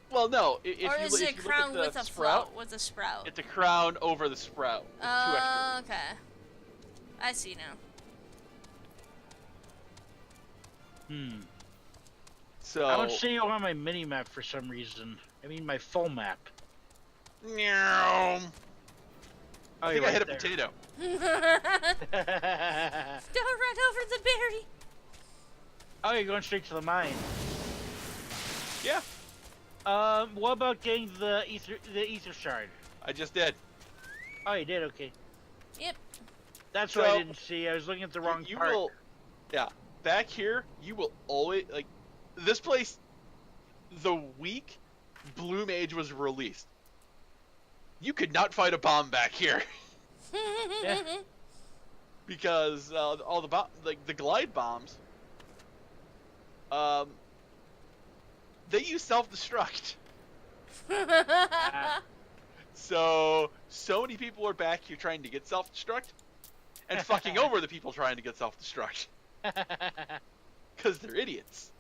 Well, no. If Or you, is if it you a crown look at with the a sprout, with a sprout? it's a crown over the sprout. With 2 extra. Okay. I see now. So... I don't see you on my mini map for some reason. I mean my full map. Meow. I think I hit a there. potato. Don't run over the berry. Oh, you're going straight to the mine. Yeah, What about getting the ether shard? I just did. Oh, you did. Okay, Yep. that's what I So, didn't see. I was looking at the wrong You part. will... Yeah, back here, you will always... Like, this place, the week Blue Mage was released, you could not fight a bomb back here. Yeah. Because all the the glide bombs, they use self-destruct. So many people are back here trying to get self-destruct, and fucking over the people trying to get self-destruct. Because they're idiots.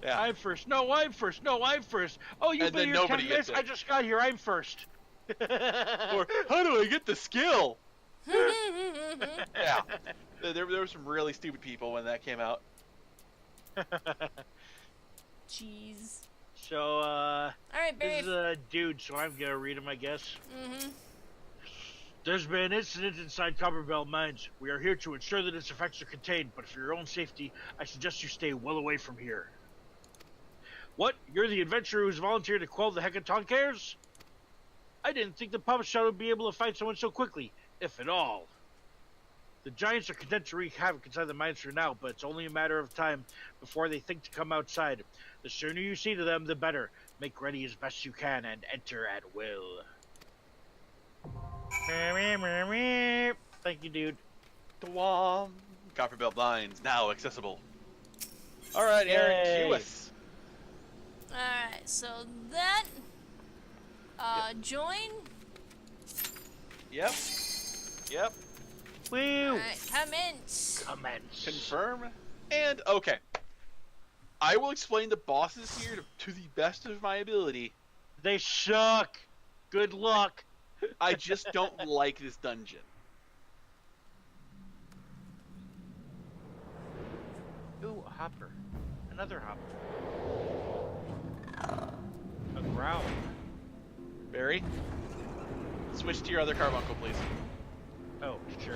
Yeah. I'm first. No, I'm first. No, I'm first. Oh, you've And been then here nobody 10 minutes. gets it. I just got here. I'm first. Or, how do I get the skill? Yeah. There were some really stupid people when that came out. Jeez. So, All right, this is Barry. a dude, so I'm gonna read him, I guess. Mm-hmm. There's been an incident inside Copperbell mines. We are here to ensure that its effects are contained, but for your own safety, I suggest you stay well away from here. What? You're the adventurer who's volunteered to quell the Hecatonkers? I didn't think the puppet shot would be able to find someone so quickly, if at all. The giants are content to wreak havoc inside the mines for now, but it's only a matter of time before they think to come outside. The sooner you see to them, the better. Make ready as best you can and enter at will. Thank you, dude. Dwam. Copperbell Mines now accessible. All right, Aaron, Yay. cue us. Alright, so that join. Yep. Yep. Woo! Alright, commence. Commence. Confirm. And okay. I will explain the bosses here to the best of my ability. They suck. Good luck. I just don't like this dungeon. Ooh, a hopper. Another hopper. A growl. Barry, switch to your other carbuncle, please. Oh, sure.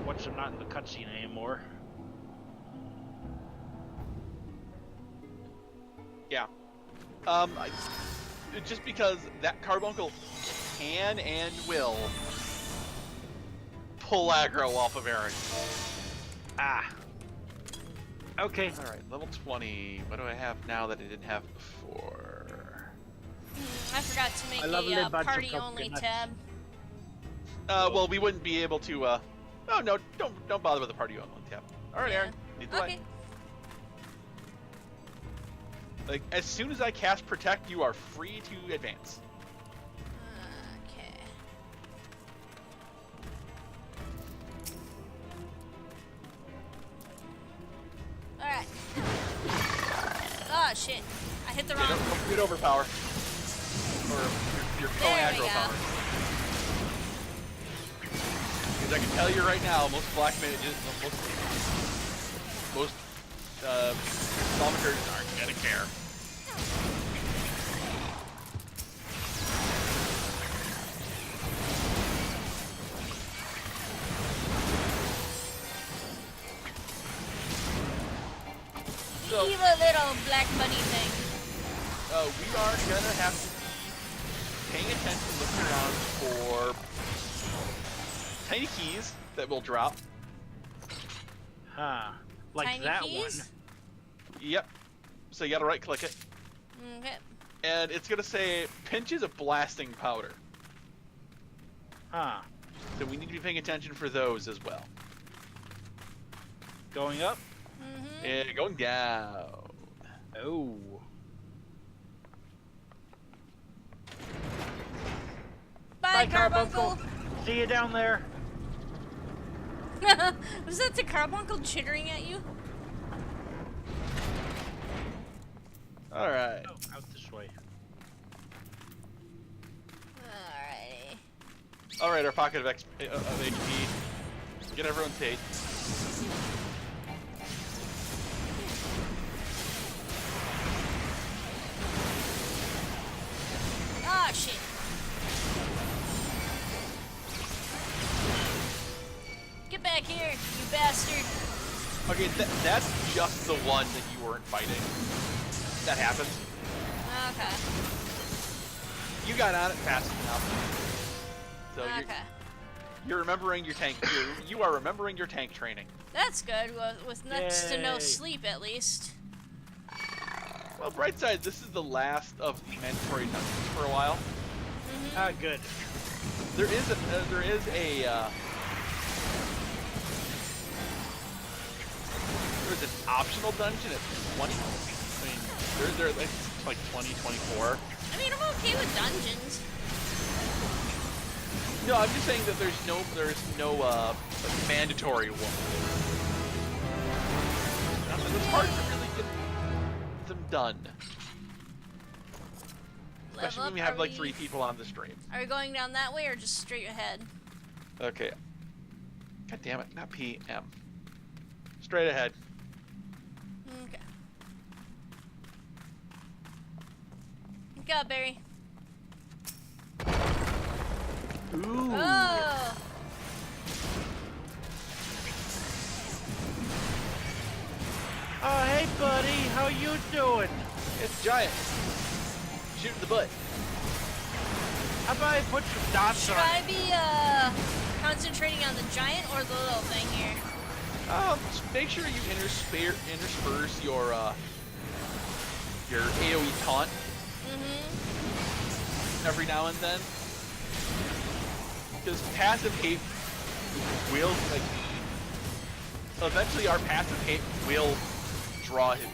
Once I'm not in the cutscene anymore. Yeah. Just because that carbuncle can and will pull aggro off of Aaron. Ah. Okay. All right, level 20. What do I have now that I didn't have before? I forgot to make I love a it about party some only coconuts. tab. Well, we wouldn't be able to. Oh no, don't bother with the party only tab. All right, Yeah. Aaron, lead the Okay. way. Like as soon as I cast protect, you are free to advance. Okay. Alright. Oh shit. I hit the wrong. Get overpower. Or your There we co-aggro go. power. Because I can tell you right now, most black mages, most Thaumaturges aren't gonna care. So, Evil little black bunny thing. we are gonna have to be paying attention, looking around for tiny keys that will drop. Huh. Like Tiny that keys? one. Yep. So you gotta right click it, Okay. and it's gonna say pinches of blasting powder. Huh. So we need to be paying attention for those as well. Going up? Mm-hmm. And going down. Oh. Bye, Carbuncle. See you down there. Was that the Carbuncle chittering at you? All right. Oh, out this way. Alrighty. All right. Our pocket of HP. Get everyone paid. Ah, shit. Get back here, you bastard. Okay, that's just the one that you weren't fighting. That happens. Okay. You got on it fast enough. So Okay. you're remembering your tank. You are remembering your tank training. That's good, with next to no Yay. sleep at least. Well, bright side, this is the last of the mandatory dungeons for a while. Mm-hmm. Ah, good. There is there's an optional dungeon at 20. I mean, they're like 20, 24. I mean, I'm okay with dungeons. No, I'm just saying that there's no like mandatory one. And it's hard to really get them done. Especially when we have like 3 people on the stream. Are we going down that way or just straight ahead? Okay. God damn it, not PM. Straight ahead. Okay. Look out, Barry. Ooh. Oh! Oh, hey, buddy. How you doing? It's giant. Shoot in the butt. How about I put some dots Should on I it? be, concentrating on the giant or the little thing here? Just make sure you intersperse your AoE taunt Mm-hmm. every now and then. Because passive hate will, like, eventually our passive hate will draw him.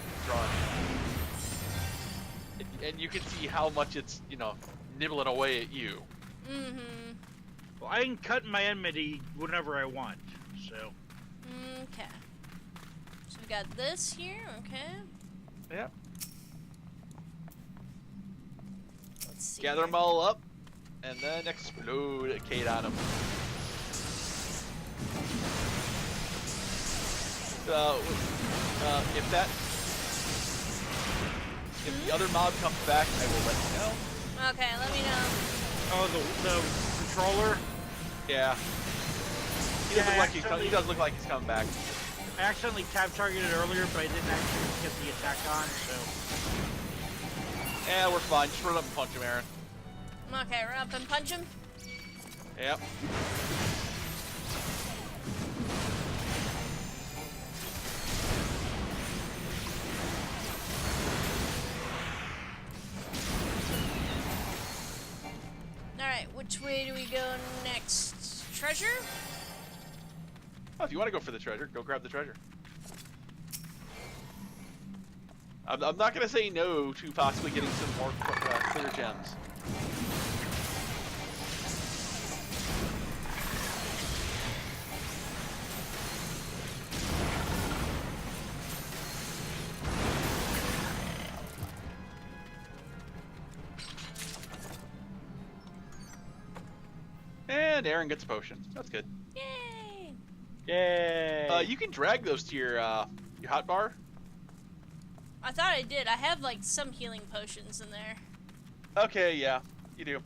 And you can see how much it's, nibbling away at you. Mm-hmm. Well, I can cut my enmity whenever I want, so. Okay. So we got this here, okay. Yep. Let's see. Gather them all up, and then explode a Kate on them. If the other mob comes back, I will let you know. Okay, let me know. Oh, the controller? Yeah. He does look like he's coming back. I accidentally tab targeted earlier, but I didn't actually get the attack on, so. Yeah, we're fine. Just run up and punch him, Aaron. Okay, run up and punch him. Yep. Alright, which way do we go next? Treasure? Oh, if you want to go for the treasure, go grab the treasure. I'm not going to say no to possibly getting some more clear gems. And Aaron gets a potion. That's good. Yay! Yay! You can drag those to your hotbar. I thought I did. I have like some healing potions in there. Okay, yeah, you do.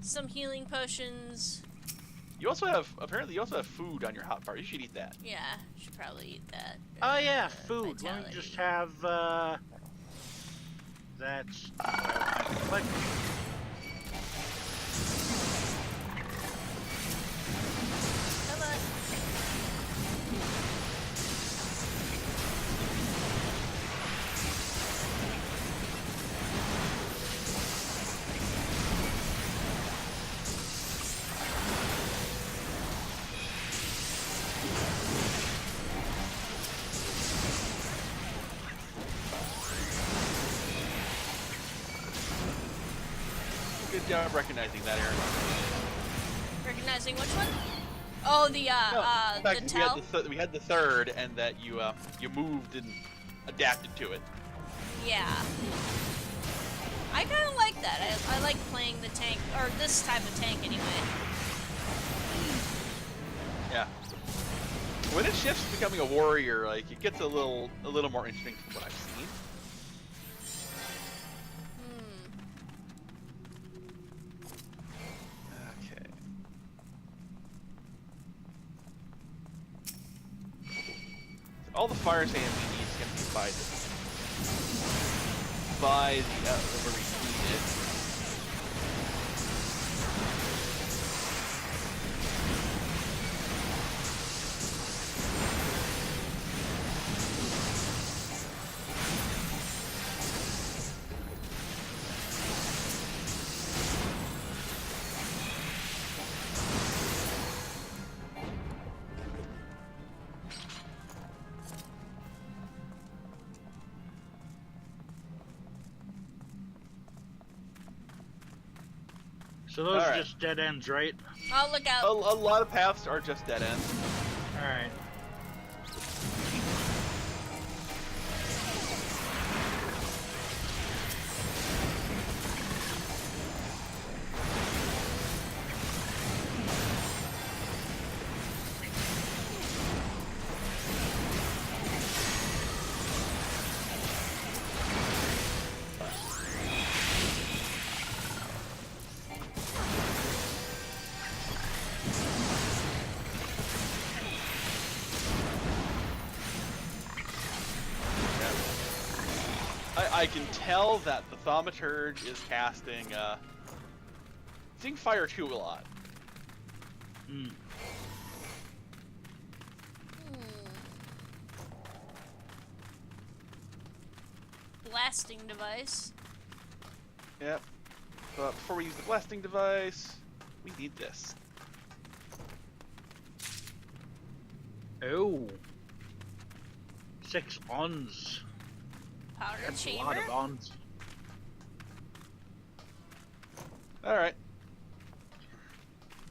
Some healing potions. You also have, apparently you also have food on your hotbar. You should eat that. Yeah, should probably eat that. Oh yeah, food. Let me vitality. just have that's like Hello. Good job recognizing that, Aaron. Recognizing which one? Oh, the In fact, the tell. we had the third, and that you you moved and adapted to it. Yeah. I kind of like that. I like playing the tank, or this type of tank anyway. Yeah. When it shifts to becoming a warrior, like it gets a little more interesting from what I've seen. Okay. All the fire sand we need is going to be by the where we need it. so those All are right. just dead ends, right? Oh, look out. A lot of paths are just dead ends. All right. I can tell that the Thaumaturge is casting seeing Fire 2 a lot. Hmm. Blasting device. Yep. But before we use the blasting device, we need this. Oh. 6 ons. Powder That's a chamber. lot of ons. Alright.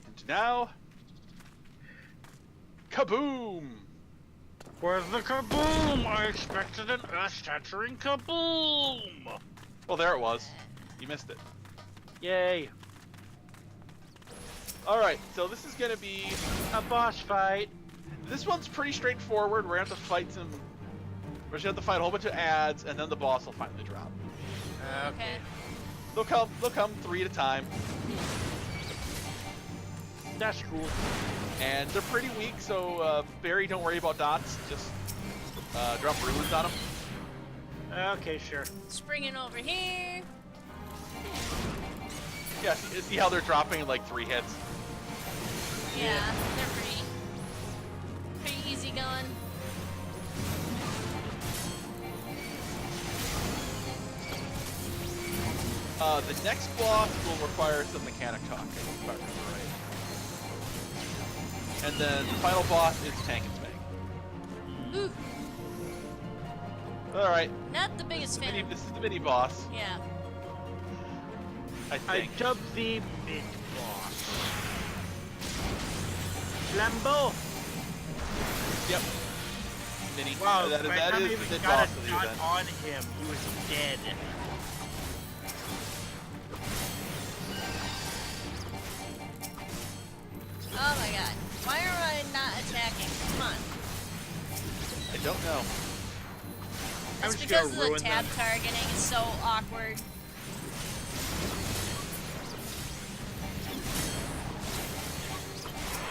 And now... Kaboom! Where's the kaboom? I expected an earth-shattering kaboom! Well, there it was. You missed it. Yay. Alright, so this is gonna be... A boss fight. This one's pretty straightforward. We're gonna have to fight some... We're just gonna have to fight a whole bunch of ads, and then the boss will finally drop. Okay. They'll come 3 at a time, That's cool. and they're pretty weak, so Barry, don't worry about dots. Just drop ruins on them. Okay, sure. Springing over here. Yeah, see how they're dropping in like 3 hits? Yeah, they're pretty easy going. The next boss will require some mechanic talk, if I remember right. And then the final boss is Tank and Spank. Ooh, Alright. not the biggest fan. This is the mini boss, Yeah. I I think. dubbed the mid boss. Flambeau. Yep. Mini. Wow, that by the is time I the even mid got boss a of the shot event. on him, he was dead. Oh my god. Why am I not attacking? Come on. I don't know. I'm It's just because gonna of the ruin tab them. targeting is so awkward.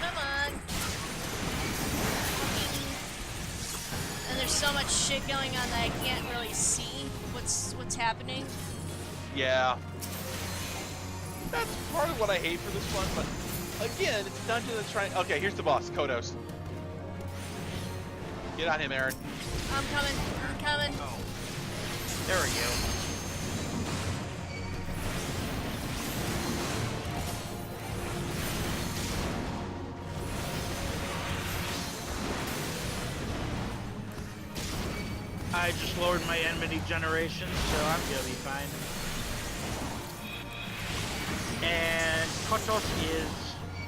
Come on. And there's so much shit going on that I can't really see what's happening. Yeah. That's part of what I hate for this one, but again, it's a dungeon that's trying. Okay, here's the boss, Kodos. Get on him, Aaron. I'm coming. I'm coming. Oh, there we go. I just lowered my enmity generation, so I'm gonna be fine. And Kotos is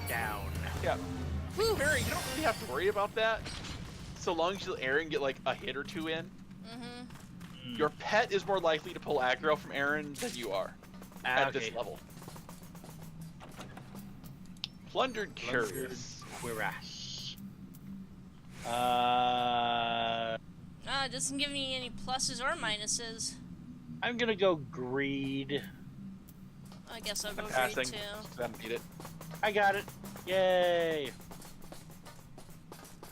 down. Yeah. Barry, you don't really have to worry about that. So long as you let Aaron get like a hit or two in. Mm-hmm. Your pet is more likely to pull aggro from Aaron than you are at this Okay. level. Plundered Curious. Cuirass. It doesn't give me any pluses or minuses. I'm gonna go greed. I guess I'll go I'm greed passing. too. I haven't beat it. I got it. Yay.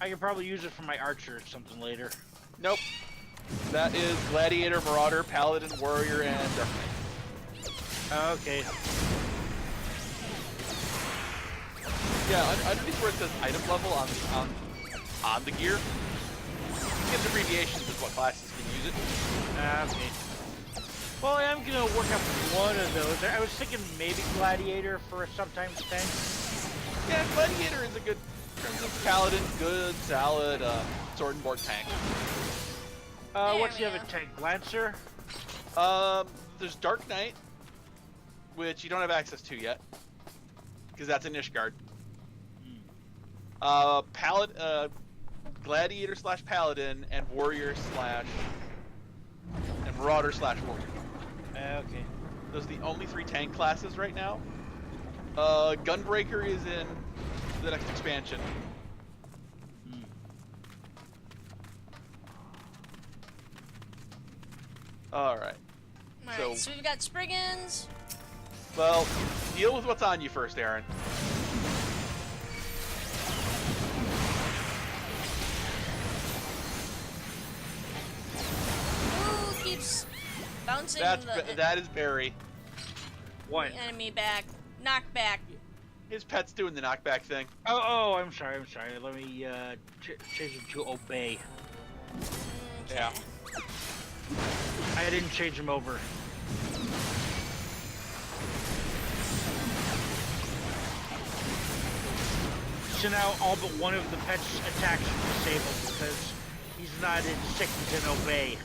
I could probably use it for my archer or something later. Nope. That is Gladiator, Marauder, Paladin, Warrior, and Dark Knight. Okay. Yeah, underneath where it says item level on the gear, it gives abbreviations of what classes can use it. Okay. Well, I am gonna work up one of those. I was thinking maybe Gladiator for a sometimes tank. Yeah, Gladiator is a good terms of Paladin, good, solid, sword and board tank. What's the There other we tank? Lancer? There's Dark Knight, which you don't have access to yet, because that's a niche guard. Gladiator / Paladin, and Warrior / and Marauder / Warrior. Okay. Those are the only 3 tank classes right now. Gunbreaker is in the next expansion. Alright. Alright, so we've got Spriggans. Well, deal with what's on you first, Aaron. Ooh, keeps bouncing That is Barry. What? the enemy back. Knock back. His pet's doing the knockback thing. Oh, I'm sorry. Let me change it to obey. Okay. Yeah. I didn't change him over. So now all but one of the pet's attacks are disabled because he's not in sick, he's in obey.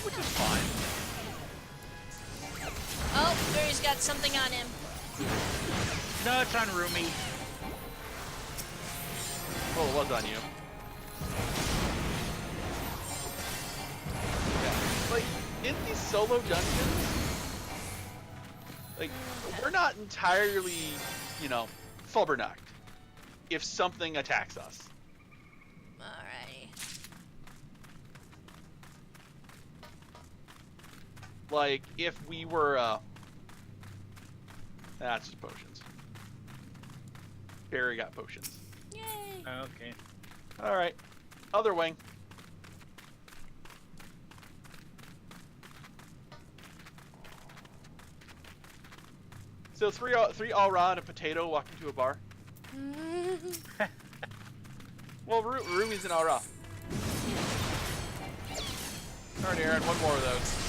Which is fine. Oh, Barry's got something on him. No, it's on Rumi. Oh, it was on you. Yeah. Like, in these solo dungeons, like, we're not entirely, flubberknocked if something attacks us. Alrighty. Like, if we were, that's just potions. Barry got potions. Yay. Okay. Alright. Other wing. So three all around a potato walk into a bar. Well, Ruby's an aura. Alright, Aaron, one more of those.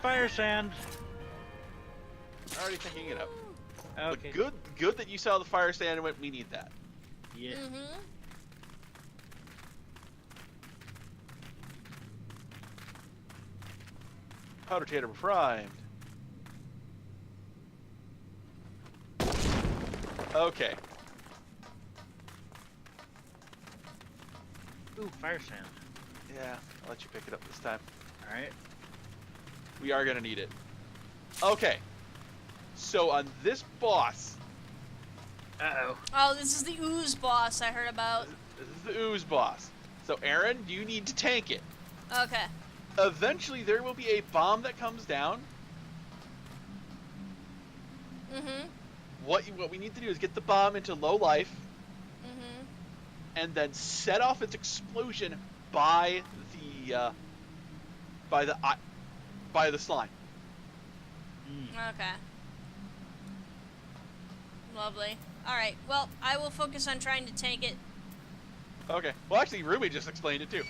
Fire sand. Already picking it up. Okay. But good that you saw the fire stand and went, we need that. Yeah. Mm-hmm. Powder tater primed. Okay. Ooh, fire sand. Yeah, I'll let you pick it up this time. All right. We are gonna need it. Okay. So on this boss, Uh-oh. Oh, this is the ooze boss I heard about. this is the ooze boss. So Aaron, you need to tank it. Okay. Eventually there will be a bomb that comes down. Mm-hmm. What we need to do is get the bomb into low life Mm-hmm. and then set off its explosion by the slime. Okay. Lovely. Alright, well, I will focus on trying to tank it. Okay. Well, actually, Ruby just explained it too.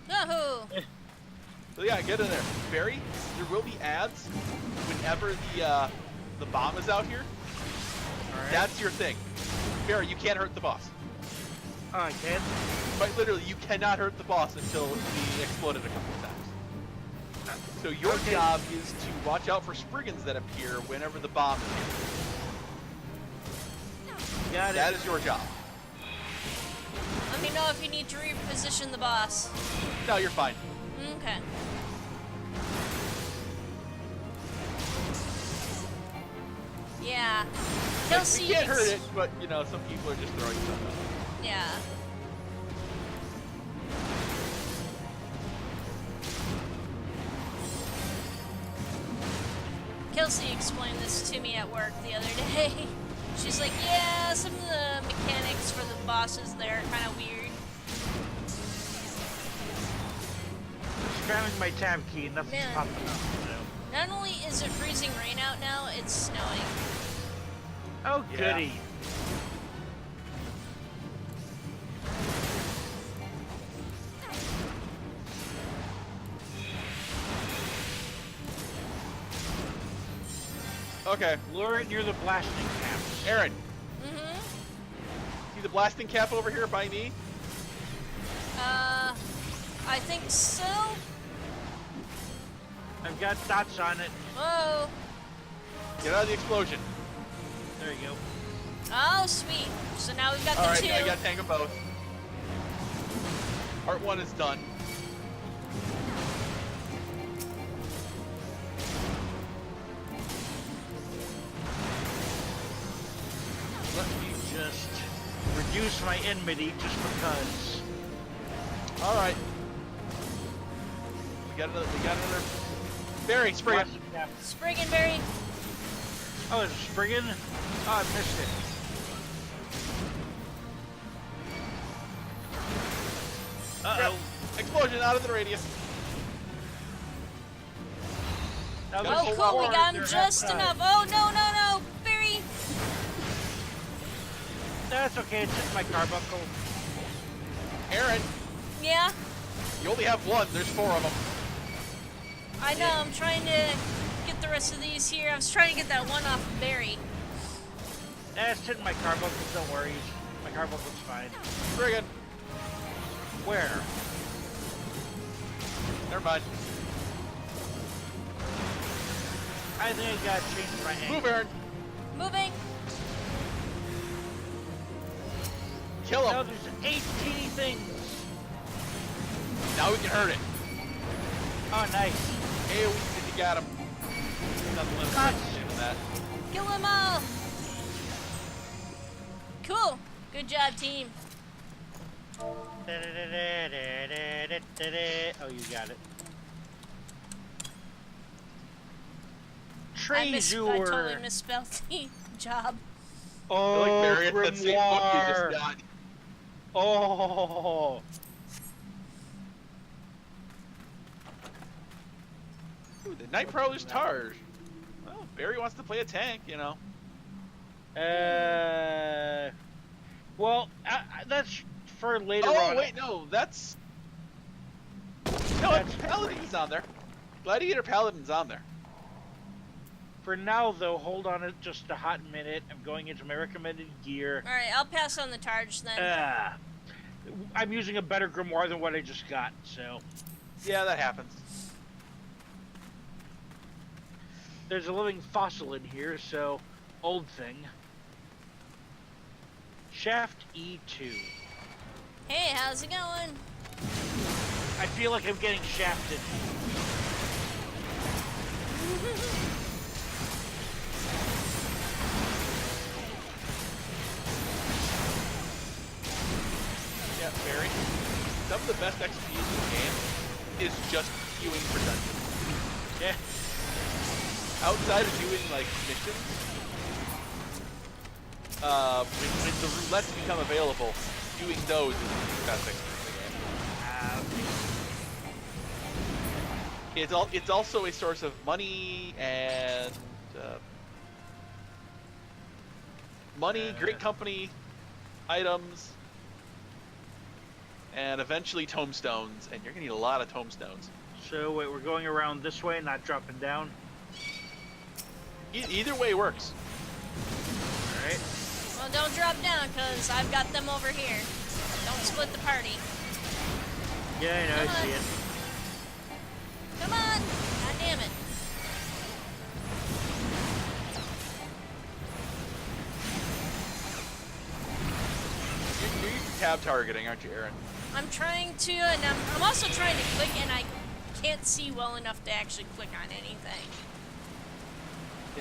Yahoo! So yeah, get in there. Barry, there will be ads whenever the bomb is out here. All right. That's your thing. Barry, you can't hurt the boss. Oh, I can. Quite literally, you cannot hurt the boss until he exploded a couple of times. So your Okay. job is to watch out for spriggans that appear whenever the bomb is here. Got it. That is your job. Let me know if you need to reposition the boss. No, you're fine. Okay. Yeah. Kill Like, seeds. you can't hurt it, but you know, some people are just throwing stuff at it. Yeah. Kelsey explained this to me at work the other day. She's like, yeah, some of the mechanics for the bosses there are kind of weird. Spamming my tab key, nothing's Man. popping up. So. Not only is it freezing rain out now, it's snowing. Oh, Yeah. goody. Okay, Lure it near the blasting caps. Aaron, Mm-hmm. see the blasting cap over here by me? I think so. I've got dots on it. Whoa. Get out of the explosion. There you go. Oh, sweet. So now we've got the Alright, two. I got tank of both. Part 1 is done. Let me just reduce my enmity just because. Alright. We got another Barry, spray it. Blasting cap. Sprigganberry. Oh, it's a Spriggan? Oh, I missed it. Yep. Uh-oh. Explosion out of the radius. Now Got Oh, there's cool. We four got there. him just enough. Oh, no, no, no. Barry. That's okay, it's just my carbuncle. Aaron, Yeah, you only have one. There's 4 of them. I know. I'm trying to get the rest of these here. I was trying to get that one off of Barry. That's hitting my carbuncle, don't worry. My carbuncle's fine. Friggin'. Where? Never mind. I think I gotta change my angle. Move, Aaron. Moving. Kill Now him. there's 8 teeny things. Now we can hurt it. Oh, nice. AoE if you got him. Nothing left to that. Kill them all. Cool. Good job, team. Oh, you got it. I Treasure. totally misspelled the job. I feel Oh, like Barry, it's that same book you just grimoire. got. Oh. Ooh, the Night Prowler's Targe. Well, Barry wants to play a tank, you know. Well, that's for later Oh, on. wait, no, that's... No, That's Paladin's on there. Gladiator Paladin's on there. For now, though, hold on just a hot minute. I'm going into my recommended gear. All right, I'll pass on the Targe then. I'm using a better grimoire than what I just got, so... Yeah, that happens. There's a living fossil in here, so... Old thing. Shaft E2. Hey, how's it going? I feel like I'm getting shafted. Yeah, Barry. Some of the best XP in the game is just queuing for dungeons. Yeah. Outside of doing, like, missions, when the roulettes become available, doing those is the best XP in the game. It's also a source of money and great company, items, and eventually tomestones. And you're gonna need a lot of tomestones. So, wait, we're going around this way, not dropping down? Either way works. Alright. Well, don't drop down, because I've got them over here. Don't split the party. Yeah, I know, Come I see on. it. Come on! God damn it. You're using tab targeting, aren't you, Aaron? I'm trying to, and I'm also trying to click, and I can't see well enough to actually click on anything.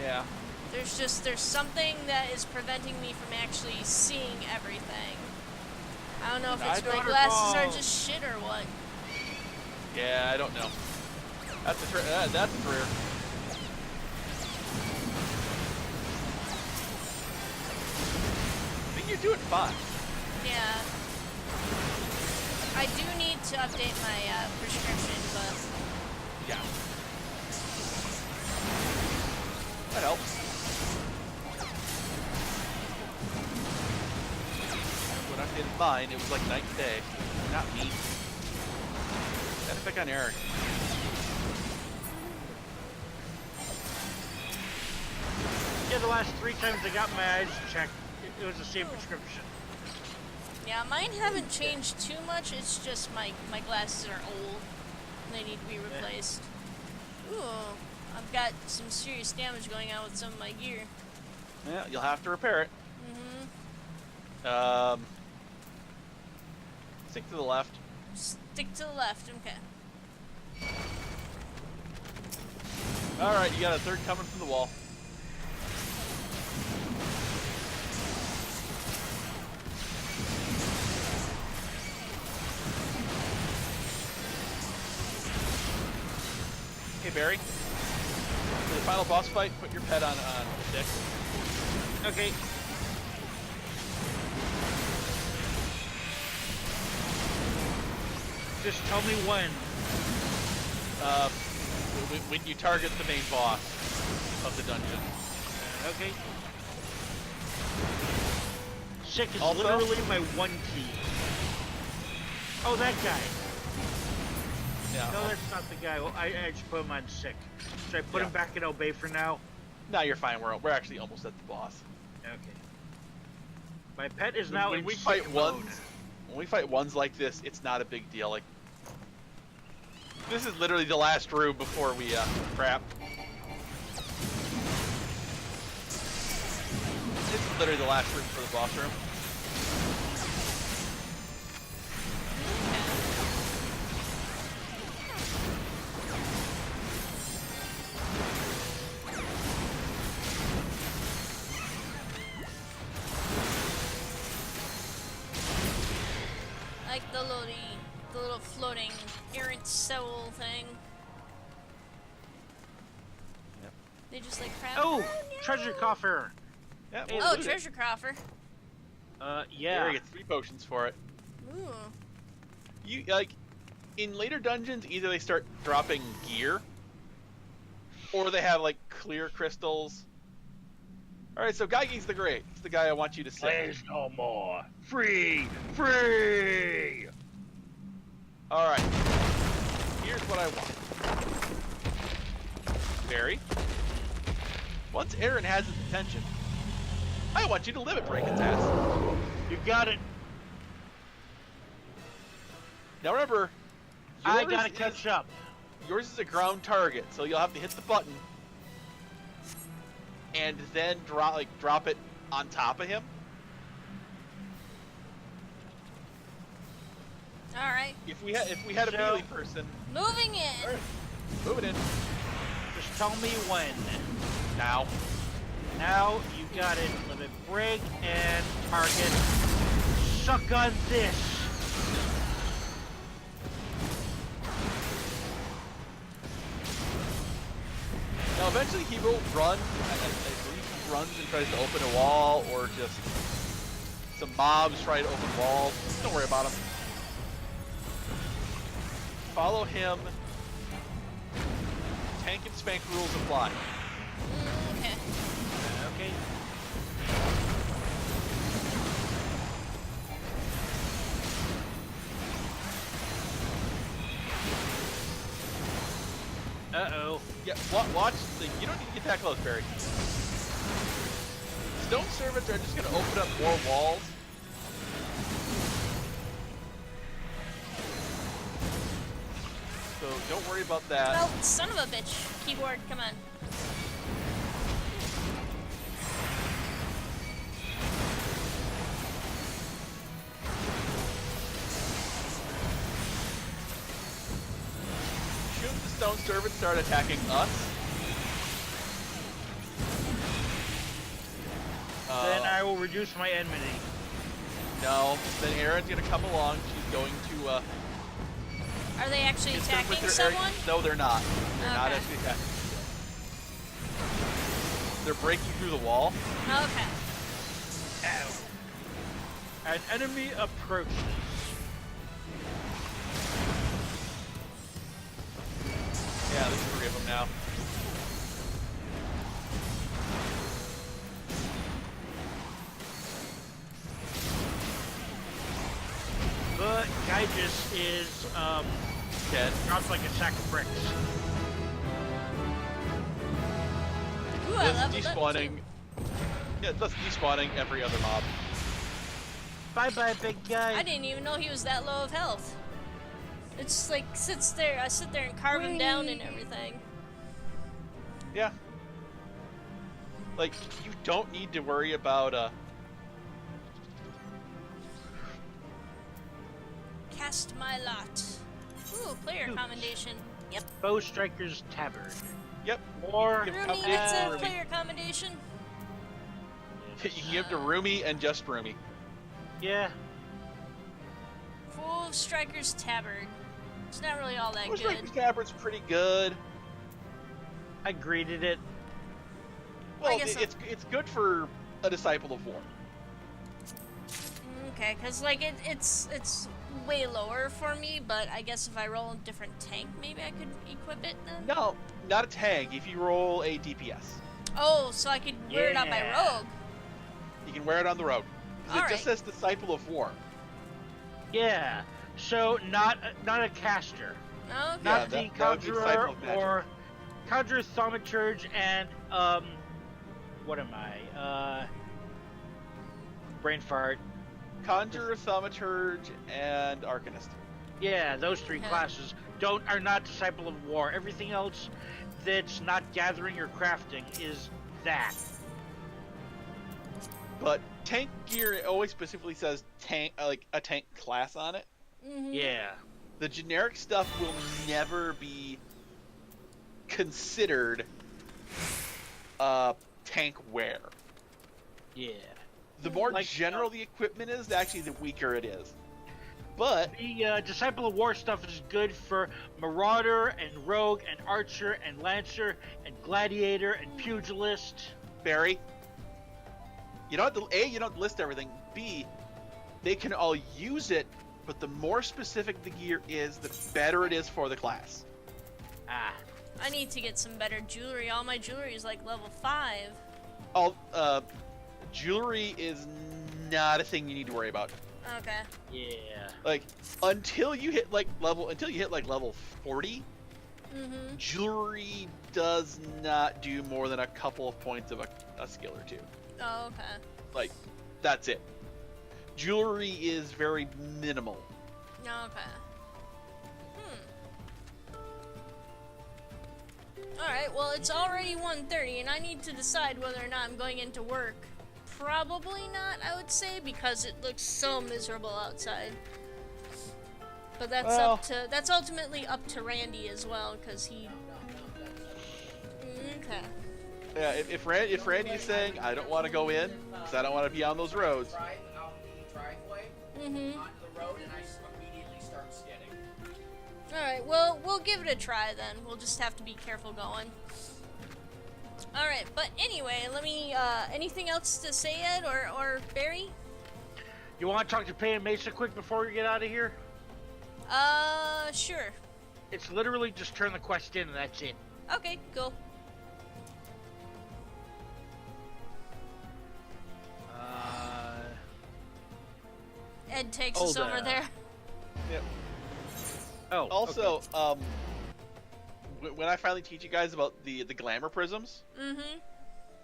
Yeah. There's something that is preventing me from actually seeing everything. I don't know if it's my glasses are just shit or what. Yeah, I don't know. That's a career. I think you're doing fine. Yeah. I do need to update my prescription, but... Yeah. That helps. When I did mine, it was like night and day. Not me. Gotta pick on Eric. Yeah, the last 3 times I got my eyes checked, it was the same prescription. Yeah, mine haven't changed too much, it's just my glasses are old. And they need to be replaced. Ooh, I've got some serious damage going on with some of my gear. Yeah, you'll have to repair it. Mm-hmm. Stick to the left. Stick to the left, okay. Alright, you got a third coming from the wall. Hey Barry, for the final boss fight, put your pet on stick. Okay. Just tell me when. When you target the main boss of the dungeon. Okay. Sick is Also? literally my one key. Oh, that guy. Yeah. No, that's not the guy. Well, I just put him on sick. Should I put Yeah. him back in obey for now? No, you're fine. We're actually almost at the boss. Okay. My pet is now when in we sick fight mode. ones, when we fight ones like this, it's not a big deal. Like, this is literally the last room before we crap. This is literally the last room for the boss room. like the little floating errant soul thing. Yep. They just like crap. Oh, no. treasure coffer. Yeah, Hey, we'll Oh, loot it. treasure coffer. Yeah. There, you get 3 potions for it. Ooh. You like in later dungeons, either they start dropping gear, or they have like clear crystals. All right, so Geige's the Great. It's the guy I want you to say. There's no more. Free! Free! All right. Here's what I want. Barry. Once Aaron has his attention, I want you to limit break its ass. You got it. Now remember, I yours gotta is- catch up. Yours is a ground target, so you'll have to hit the button and then drop it on top of him. All right. If we had a So- melee person, Moving in. all right, move it in Just tell me when. now. Now you got it. Limit break and target. Suck on this. Now eventually he will run. I believe he runs and tries to open a wall, or just some mobs try to open walls. Don't worry about him. Follow him. Tank and spank rules apply. Okay. Okay. Uh-oh. Yeah, watch. You don't need to get that close, Barry. Stone servants are just going to open up more walls. So don't worry about that. Oh, son of a bitch. Keyboard, come on. Shoot the stone servants start attacking us. Then I will reduce my enmity. No. Then Erin's going to come along. She's going to... Are they actually hit them with attacking their someone? No, they're not. They're not Okay. actually attacking. They're breaking through the wall. Okay. Ow. An enemy approaches. Yeah, there's 3 of them now. But Gyges is, Dead. drops like a sack of bricks. Ooh, I It's leveled up despawning. Yeah, that's despawning every other mob. Bye-bye, big guy. I didn't even know he was that low of health. It's like sits there. I sit there and carve him down and everything. Yeah. Like, you don't need to worry about, Cast my lot. Ooh, player Ooh. commendation. Yep. Bow Striker's Tabard. Yep. Or, Give Roomy company gets a Roomy. player commendation. You can give to Roomy and just Roomy. yeah, Full Striker's Tabard. It's not really all that Bush good. Striker's Tabard's pretty good. I greeted it. Well, guess so. it's good for a Disciple of War. Okay, cause like it's way lower for me, but I guess if I roll a different tank, maybe I could equip it then. No, not a tank. If you roll a DPS, Oh, so I could wear it on my Yeah. rogue. you can wear it on the road. 'Cause it Alright. just says Disciple of War. Yeah, so not a caster. Okay. Not Yeah, the that would be Disciple Conjurer of Magic. or Conjurer, Thaumaturge, and, what am I? Brain fart. Conjurer, Thaumaturge, and Arcanist. Yeah, those 3 Okay. classes are not Disciple of War. Everything else that's not gathering or crafting is that. But tank gear, it always specifically says tank, like a tank class on it. Mm-hmm. Yeah. The generic stuff will never be considered tank wear. Yeah. The more Like, general the equipment is, actually the weaker it is. But The Disciple of War stuff is good for Marauder and Rogue and Archer and Lancer and Gladiator and Pugilist. Barry, you don't have to, A, you don't have to list everything. B, they can all use it, but the more specific the gear is, the better it is for the class. Ah. I need to get some better jewelry. All my jewelry is like level 5. All jewelry is not a thing you need to worry about. Okay. Yeah. Like until you hit like level 40, jewelry does not do more than a couple of points of a skill or two. Oh, okay. Like that's it. Jewelry is very minimal. Okay. Alright, well, it's already 1:30, and I need to decide whether or not I'm going into work. Probably not, I would say, because it looks so miserable outside. But that's that's ultimately up to Randy as well, because he... Okay. Yeah, if Randy is saying I don't want to go in because I don't want to be on those roads. Drive out the driveway onto the road, and I immediately start skidding. Alright, well, we'll give it a try then. We'll just have to be careful going. Alright, but anyway, let me, anything else to say, Ed, or Barry? You want to talk to Pay and Mesa quick before we get out of here? Sure. It's literally just turn the quest in and that's it. Okay, cool. Ed takes us over there. Yep. Oh. Also, when I finally teach you guys about the glamour prisms,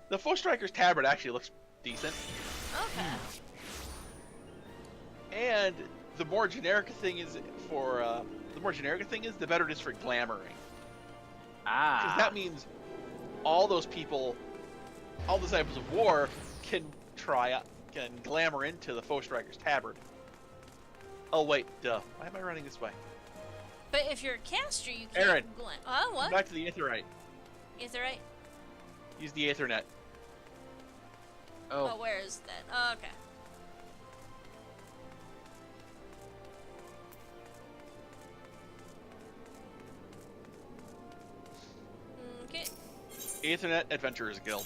the Foe Striker's tabard actually looks decent. Okay. And the more generic a thing is the better it is for glamoring. Because that means all those people, all disciples of war, can glamour into the Foe Striker's tabard. Oh wait, duh. Why am I running this way? But if you're a caster, you can't Aaron, what? back to the Aetherite. Aetherite? Use the Aethernet. Oh, where is that? Oh, okay. Okay. Aethernet Adventurers Guild.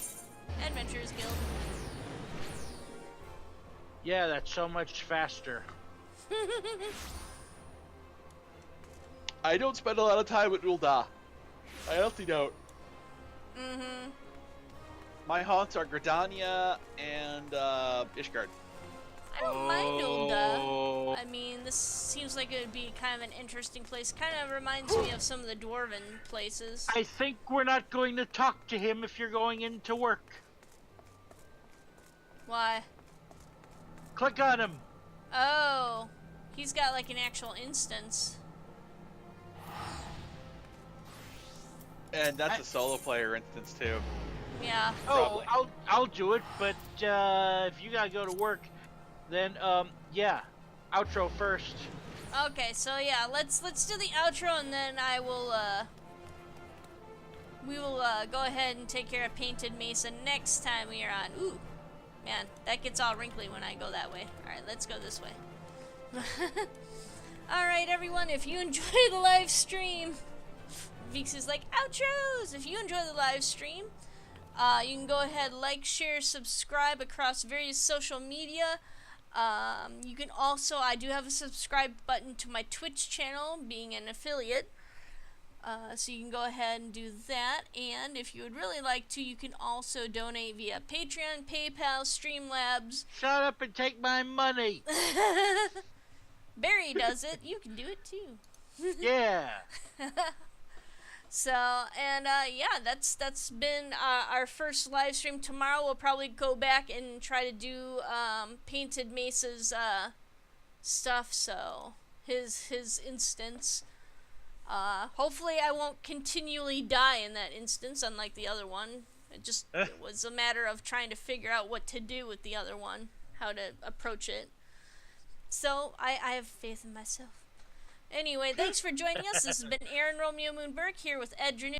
Adventurers Guild. Yeah, that's so much faster. I don't spend a lot of time with Ul'dah. I honestly don't. My haunts are Gridania and Ishgard. I don't mind Ul'dah. I mean, this seems like it would be kind of an interesting place. Kind of reminds me of some of the dwarven places. I think we're not going to talk to him if you're going into work. Why? Click on him. Oh, he's got like an actual instance. And that's a solo player instance too. Yeah. Oh, I'll do it, but if you gotta go to work, then yeah, outro first. Okay, so yeah, let's do the outro, and then I will we will go ahead and take care of Painted Mesa next time we are on. Ooh, man, that gets all wrinkly when I go that way. All right, let's go this way. All right, everyone, if you enjoy the live stream, Veeks is like outros. If you enjoy the live stream, you can go ahead, like, share, subscribe across various social media. You can also, I do have a subscribe button to my Twitch channel, being an affiliate. So you can go ahead and do that. And if you would really like to, you can also donate via Patreon, PayPal, Streamlabs. Shut up and take my money. Barry does it. You can do it too. Yeah. So, and yeah, that's been our first live stream. Tomorrow we'll probably go back and try to do Painted Mesa's stuff, so his instance. Hopefully I won't continually die in that instance, unlike the other one. It was a matter of trying to figure out what to do with the other one, how to approach it. So, I have faith in myself. Anyway, thanks for joining us. This has been Aaron Romeomoon Burke here with Ed Drennan.